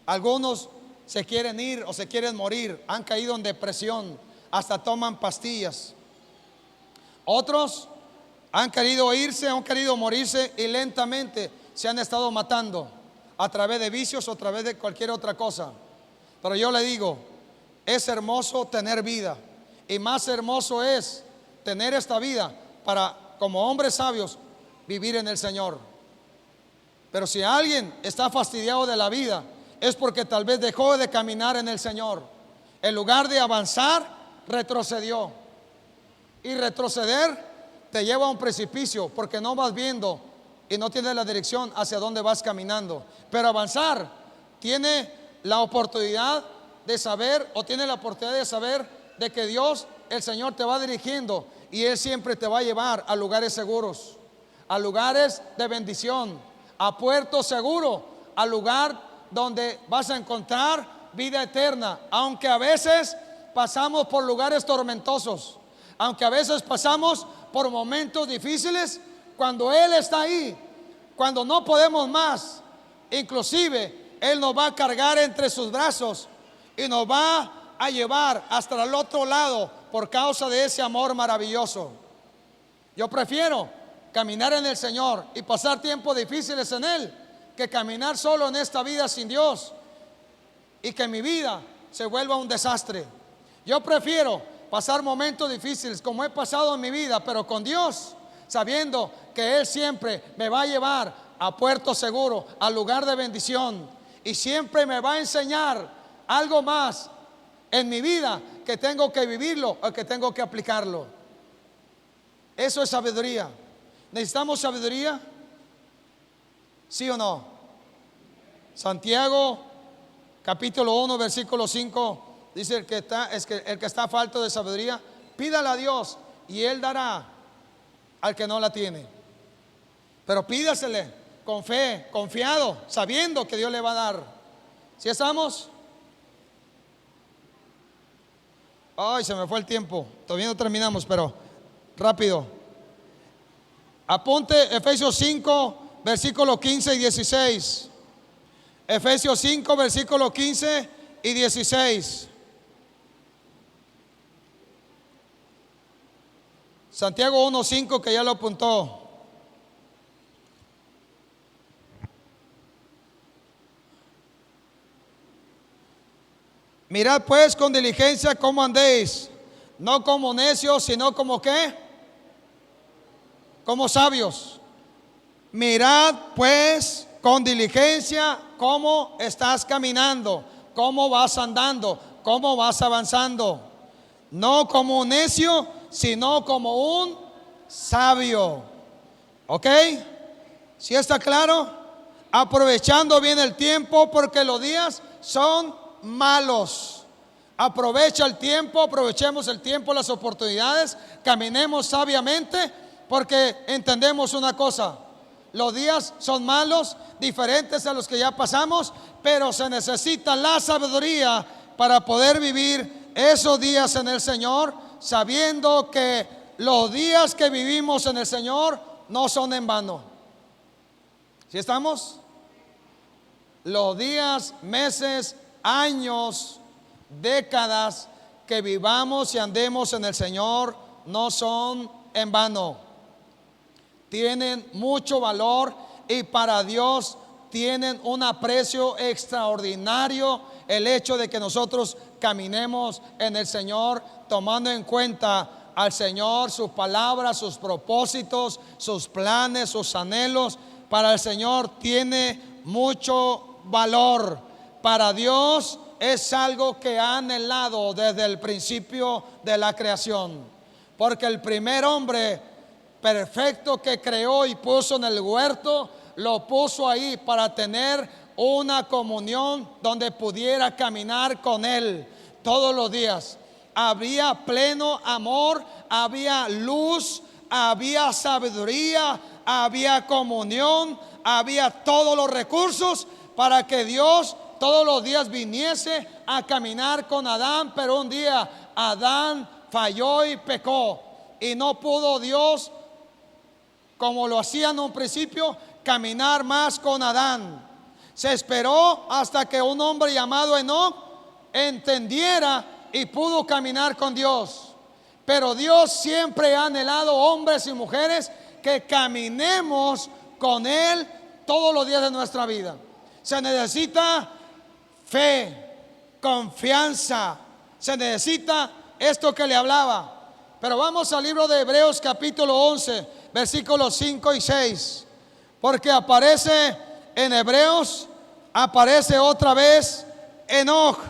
Algunos se quieren ir o se quieren morir. Han caído en depresión. Hasta toman pastillas. Otros han querido irse, han querido morirse y lentamente se han estado matando a través de vicios o a través de cualquier otra cosa. Pero yo le digo, es hermoso tener vida, y más hermoso es tener esta vida para, como hombres sabios, vivir en el Señor. Pero si alguien está fastidiado de la vida, es porque tal vez dejó de caminar en el Señor. En lugar de avanzar, retrocedió. Y retroceder te lleva a un precipicio, porque no vas viendo y no tienes la dirección hacia dónde vas caminando. Pero avanzar tiene la oportunidad de saber, o tiene la oportunidad de saber de que Dios, el Señor, te va dirigiendo, y Él siempre te va a llevar a lugares seguros, a lugares de bendición, a puerto seguro, al lugar donde vas a encontrar vida eterna. Aunque a veces pasamos por lugares tormentosos, aunque a veces pasamos por momentos difíciles, cuando Él está ahí, cuando no podemos más, inclusive Él nos va a cargar entre sus brazos y nos va a llevar hasta el otro lado por causa de ese amor maravilloso. Yo prefiero caminar en el Señor y pasar tiempos difíciles en Él, que caminar solo en esta vida sin Dios y que mi vida se vuelva un desastre. Yo prefiero pasar momentos difíciles como he pasado en mi vida, pero con Dios, sabiendo que Él siempre me va a llevar a puerto seguro, al lugar de bendición, y siempre me va a enseñar algo más en mi vida, que tengo que vivirlo o que tengo que aplicarlo. Eso es sabiduría. ¿Necesitamos sabiduría? ¿Sí o no? Santiago capítulo 1 versículo 5 dice: el que está falto de sabiduría, pídala a Dios y Él dará al que no la tiene. Pero pídasele con fe, confiado, sabiendo que Dios le va a dar. ¿Sí estamos? Ay, se me fue el tiempo. Todavía no terminamos, pero rápido. Apunte Efesios 5 versículo 15 y 16. Efesios 5 versículo 15 y 16. Santiago 1:5, que ya lo apuntó. Mirad pues con diligencia cómo andéis, no como necios, sino como ¿qué? Como sabios. Mirad pues con diligencia cómo estás caminando, cómo vas andando, cómo vas avanzando. No como un necio, sino como un sabio. ¿Ok? ¿Sí está claro? Aprovechando bien el tiempo, porque los días son malos. Aprovecha el tiempo, aprovechemos el tiempo, las oportunidades, caminemos sabiamente, porque entendemos una cosa: los días son malos, diferentes a los que ya pasamos, pero se necesita la sabiduría para poder vivir esos días en el Señor, sabiendo que los días que vivimos en el Señor no son en vano. ¿Sí estamos? Los días, meses, años, décadas que vivamos y andemos en el Señor no son en vano. Tienen mucho valor y para Dios tienen un aprecio extraordinario el hecho de que nosotros caminemos en el Señor, tomando en cuenta al Señor, sus palabras, sus propósitos, sus planes, sus anhelos. Para el Señor tiene mucho valor. Para Dios es algo que ha anhelado desde el principio de la creación, porque el primer hombre perfecto que creó y puso en el huerto, lo puso ahí para tener una comunión donde pudiera caminar con Él todos los días. Había pleno amor, había luz, había sabiduría, había comunión, había todos los recursos para que Dios todos los días viniese a caminar con Adán. Pero un día Adán falló y pecó, y no pudo Dios, como lo hacía en un principio, caminar más con Adán. Se esperó hasta que un hombre llamado Enoc entendiera y pudo caminar con Dios. Pero Dios siempre ha anhelado hombres y mujeres que caminemos con Él todos los días de nuestra vida. Se necesita fe, confianza, se necesita esto que le hablaba. Pero vamos al libro de Hebreos capítulo 11 versículos 5 y 6, porque aparece en Hebreos, aparece otra vez Enoc,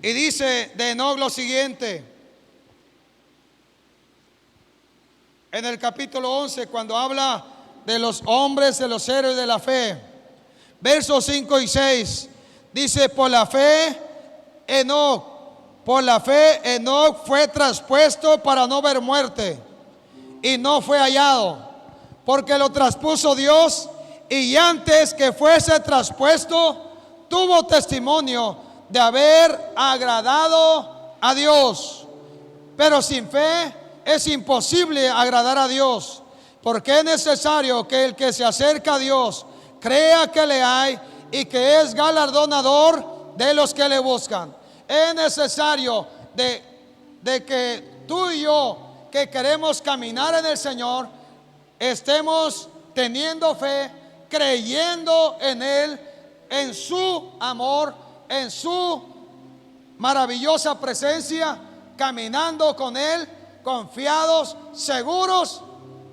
y dice de Enoc lo siguiente en el capítulo 11, cuando habla de los hombres, de los héroes de la fe. Versos 5 y 6 dice: por la fe Enoc fue traspuesto para no ver muerte, y no fue hallado, porque lo traspuso Dios, y antes que fuese traspuesto tuvo testimonio de haber agradado a Dios. Pero sin fe es imposible agradar a Dios, porque es necesario que el que se acerca a Dios crea que le hay y que es galardonador de los que le buscan. Es necesario de que tú y yo, que queremos caminar en el Señor, estemos teniendo fe, creyendo en Él, en su amor, en su maravillosa presencia, caminando con Él, confiados, seguros,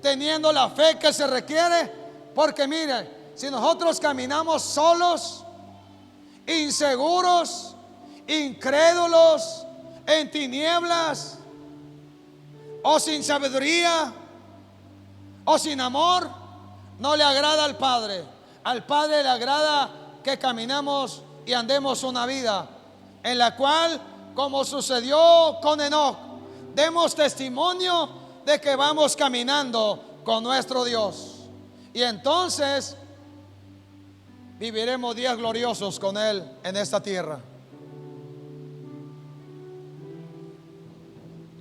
teniendo la fe que se requiere. Porque mire, si nosotros caminamos solos, inseguros, incrédulos, en tinieblas, o sin sabiduría, o sin amor, no le agrada al Padre. Al Padre le agrada que caminamos y andemos una vida en la cual, como sucedió con Enoc, demos testimonio de que vamos caminando con nuestro Dios. Y entonces viviremos días gloriosos con Él en esta tierra.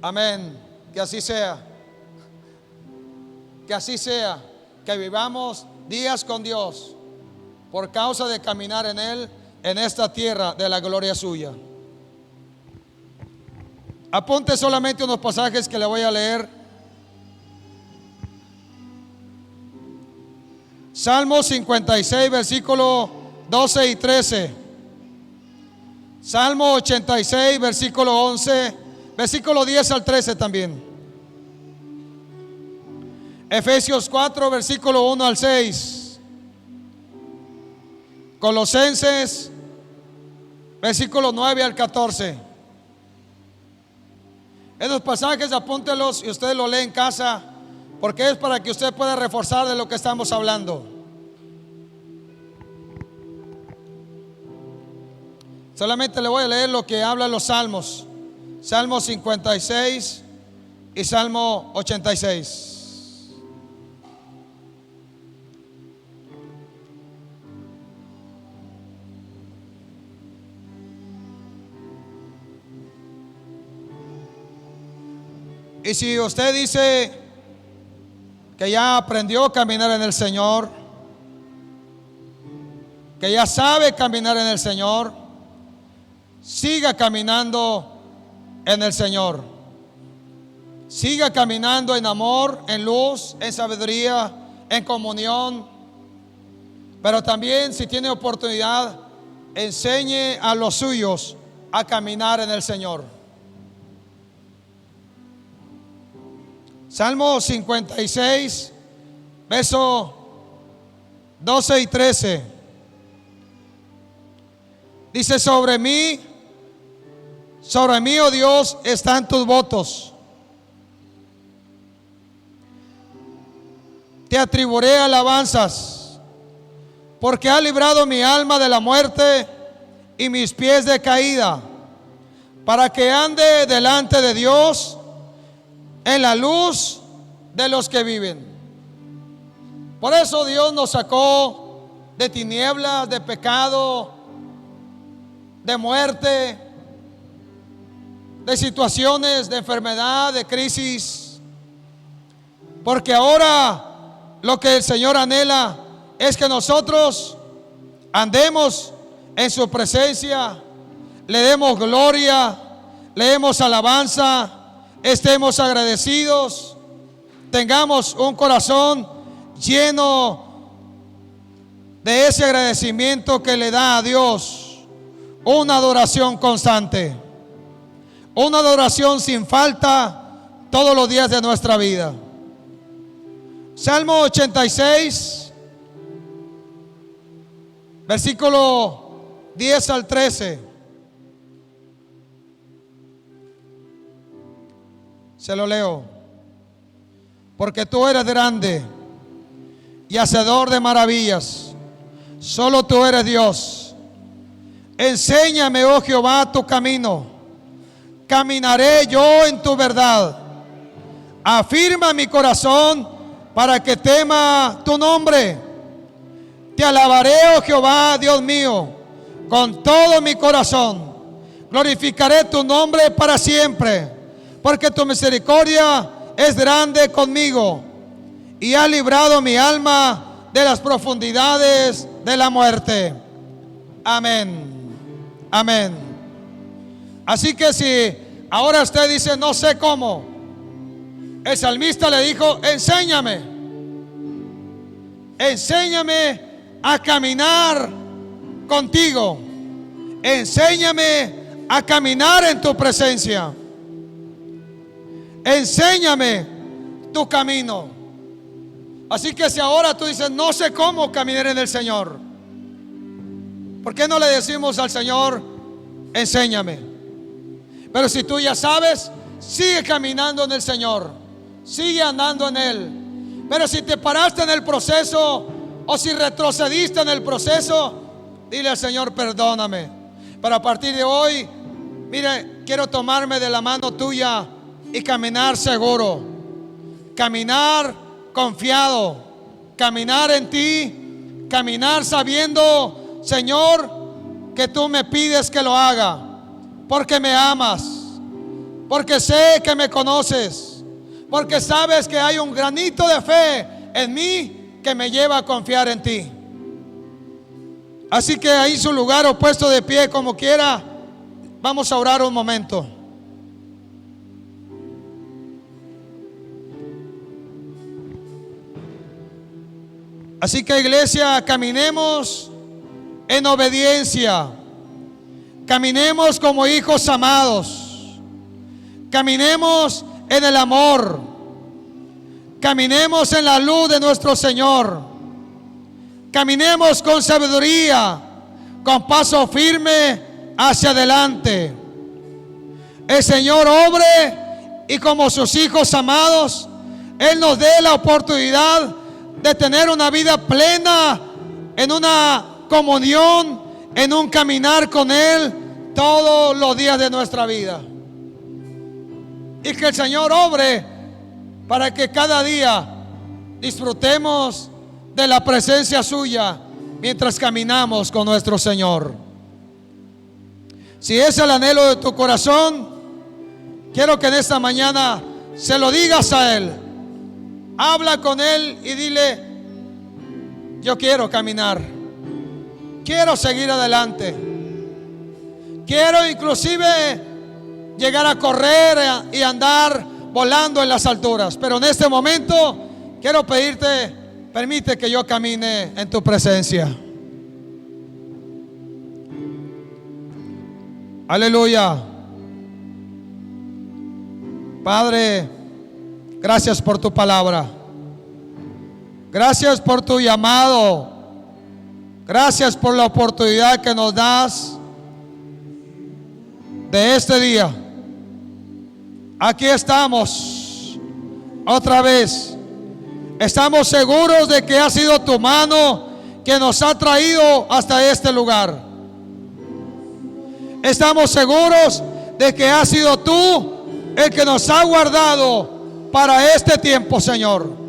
Amén. Que así sea. Que así sea. Que vivamos días con Dios por causa de caminar en Él, en esta tierra de la gloria suya. Apunte solamente unos pasajes que le voy a leer. Salmo 56, versículo 12 y 13. Salmo 86, versículo 11, versículo 10 al 13 también. Efesios 4, versículo 1 al 6. Colosenses, versículo 9 al 14. Esos pasajes apúntelos y usted lo lee en casa, porque es para que usted pueda reforzar de lo que estamos hablando. Solamente le voy a leer lo que hablan los salmos. Salmo 56 y Salmo 86. Y si usted dice que ya aprendió a caminar en el Señor, que ya sabe caminar en el Señor, siga caminando en el Señor. Siga caminando en amor, en luz, en sabiduría, en comunión. Pero también, si tiene oportunidad, enseñe a los suyos a caminar en el Señor. Salmo 56, verso 12 y 13. Dice: sobre mí, oh Dios, están tus votos. Te atribuiré alabanzas, porque has librado mi alma de la muerte y mis pies de caída, para que ande delante de Dios en la luz de los que viven. Por eso Dios nos sacó de tinieblas, de pecado, de muerte, de situaciones de enfermedad, de crisis. Porque ahora lo que el Señor anhela es que nosotros andemos en su presencia, le demos gloria, le demos alabanza, estemos agradecidos, tengamos un corazón lleno de ese agradecimiento que le da a Dios, una adoración constante, una adoración sin falta todos los días de nuestra vida. Salmo 86, versículo 10 al 13. Se lo leo. Porque tú eres grande y hacedor de maravillas. Solo tú eres Dios. Enséñame, oh Jehová, tu camino. Caminaré yo en tu verdad. Afirma mi corazón para que tema tu nombre. Te alabaré, oh Jehová, Dios mío, con todo mi corazón. Glorificaré tu nombre para siempre. Porque tu misericordia es grande conmigo y ha librado mi alma de las profundidades de la muerte. Amén. Amén. Así que si ahora usted dice no sé cómo, el salmista le dijo: enséñame a caminar contigo, enséñame a caminar en tu presencia. Enséñame tu camino. Así que si ahora tú dices no sé cómo caminar en el Señor, ¿por qué no le decimos al Señor: enséñame? Pero si tú ya sabes, sigue caminando en el Señor, sigue andando en Él. Pero si te paraste en el proceso o si retrocediste en el proceso, dile al Señor: perdóname. Pero a partir de hoy, mire, quiero tomarme de la mano tuya y caminar seguro, caminar confiado, caminar en ti, caminar sabiendo, Señor, que tú me pides que lo haga, porque me amas, porque sé que me conoces, porque sabes que hay un granito de fe en mí que me lleva a confiar en ti. Así que ahí su lugar o puesto de pie como quiera, vamos a orar un momento. Así que, iglesia, caminemos en obediencia, caminemos como hijos amados, caminemos en el amor, caminemos en la luz de nuestro Señor, caminemos con sabiduría, con paso firme hacia adelante. El Señor obre y como sus hijos amados, Él nos dé la oportunidad de tener una vida plena, en una comunión, en un caminar con Él todos los días de nuestra vida. Y que el Señor obre para que cada día disfrutemos de la presencia suya mientras caminamos con nuestro Señor. Si es el anhelo de tu corazón, quiero que en esta mañana se lo digas a Él. Habla con Él y dile: yo quiero caminar, quiero seguir adelante, quiero inclusive llegar a correr y andar volando en las alturas, pero en este momento quiero pedirte: permite que yo camine en tu presencia. Aleluya. Padre, gracias por tu palabra. Gracias por tu llamado. Gracias por la oportunidad que nos das de este día. Aquí estamos otra vez. Estamos seguros de que ha sido tu mano que nos ha traído hasta este lugar. Estamos seguros de que ha sido tú el que nos ha guardado para este tiempo, Señor.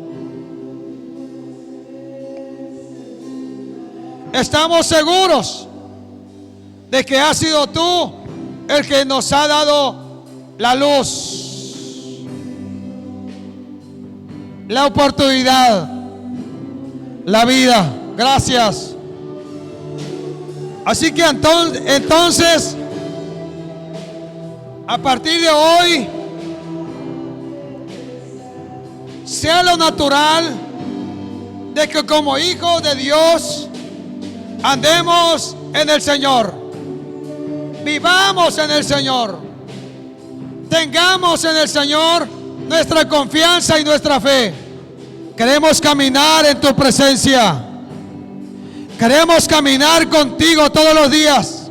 Estamos seguros de que has sido tú el que nos ha dado la luz, la oportunidad, la vida. Gracias. Así que entonces, a partir de hoy, sea lo natural de que como hijos de Dios andemos en el Señor, vivamos en el Señor, tengamos en el Señor nuestra confianza y nuestra fe. Queremos caminar en tu presencia, queremos caminar contigo todos los días,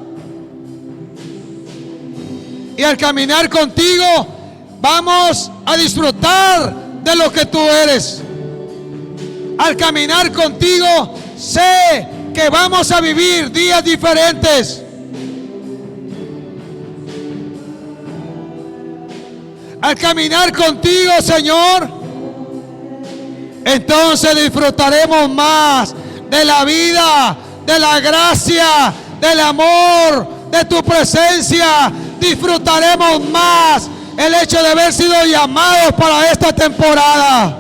y al caminar contigo vamos a disfrutar de lo que tú eres. Al caminar contigo sé que vamos a vivir días diferentes. Al caminar contigo, Señor, entonces disfrutaremos más de la vida, de la gracia, del amor, de tu presencia. Disfrutaremos más el hecho de haber sido llamados para esta temporada.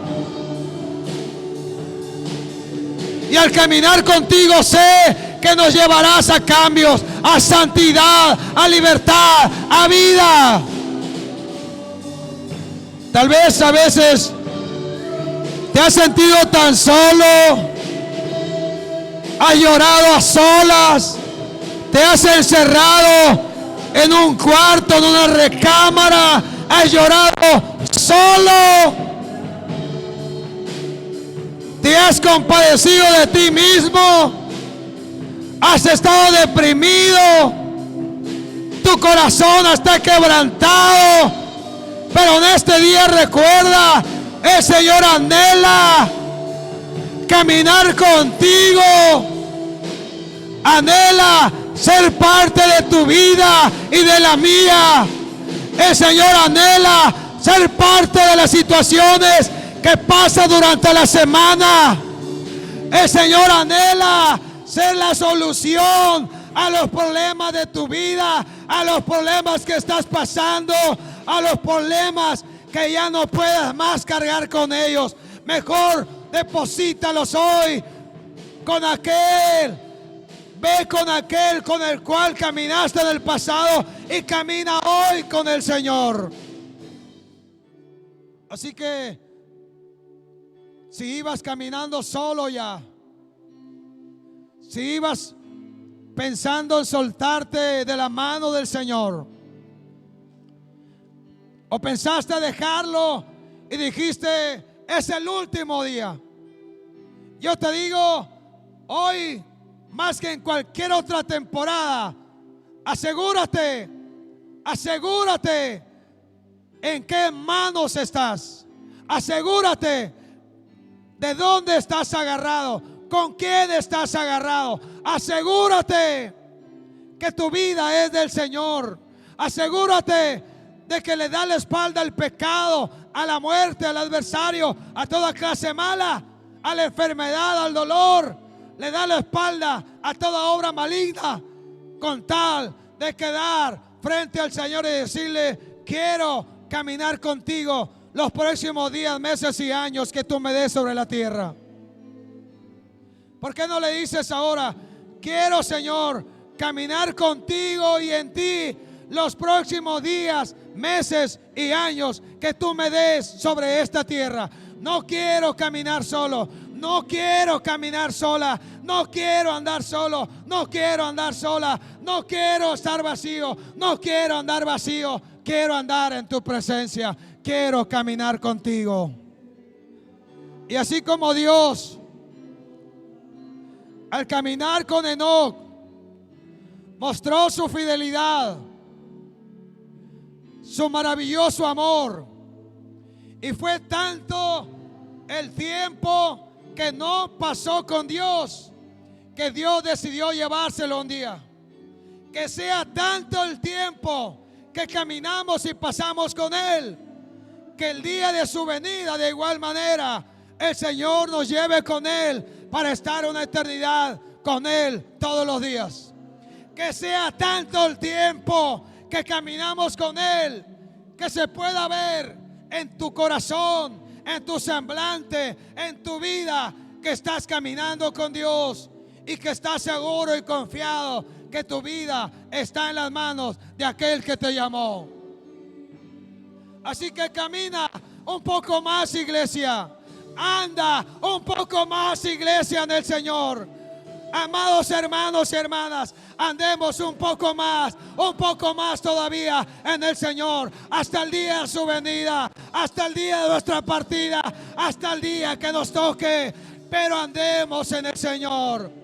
Y al caminar contigo sé que nos llevarás a cambios, a santidad, a libertad, a vida. Tal vez a veces te has sentido tan solo, has llorado a solas, te has encerrado en un cuarto, en una recámara, has llorado solo. Te has compadecido de ti mismo, has estado deprimido, tu corazón está quebrantado, pero en este día recuerda, el Señor anhela caminar contigo. Anhela ser parte de tu vida y de la mía. El Señor anhela ser parte de las situaciones que pasan durante la semana. El Señor anhela ser la solución a los problemas de tu vida, a los problemas que estás pasando, a los problemas que ya no puedas más cargar con ellos. Mejor deposítalos hoy con aquel. Ve con aquel con el cual caminaste en el pasado y camina hoy con el Señor. Así que si ibas caminando solo ya, si ibas pensando en soltarte de la mano del Señor, o pensaste dejarlo y dijiste, es el último día, yo te digo, hoy más que en cualquier otra temporada, asegúrate en qué manos estás. Asegúrate de dónde estás agarrado, con quién estás agarrado. Asegúrate que tu vida es del Señor. Asegúrate de que le da la espalda al pecado, a la muerte, al adversario, a toda clase mala, a la enfermedad, al dolor. Le da la espalda a toda obra maligna, con tal de quedar frente al Señor y decirle, quiero caminar contigo los próximos días, meses y años que tú me des sobre la tierra. ¿Por qué no le dices ahora, quiero, Señor, caminar contigo y en ti los próximos días, meses y años que tú me des sobre esta tierra? No quiero caminar solo. No quiero caminar sola, no quiero andar solo, no quiero andar sola, no quiero estar vacío, no quiero andar vacío, quiero andar en tu presencia, quiero caminar contigo. Y así como Dios, al caminar con Enoc, mostró su fidelidad, su maravilloso amor, y fue tanto el tiempo que no pasó con Dios, que Dios decidió llevárselo un día. Que sea tanto el tiempo que caminamos y pasamos con Él, que el día de su venida de igual manera el Señor nos lleve con Él para estar una eternidad con Él todos los días. Que sea tanto el tiempo que caminamos con Él, que se pueda ver en tu corazón, en tu semblante, en tu vida, que estás caminando con Dios y que estás seguro y confiado que tu vida está en las manos de aquel que te llamó. Así que camina un poco más, iglesia. Anda un poco más, iglesia, en el Señor. Amados hermanos y hermanas, andemos un poco más todavía en el Señor, hasta el día de su venida, hasta el día de nuestra partida, hasta el día que nos toque, pero andemos en el Señor.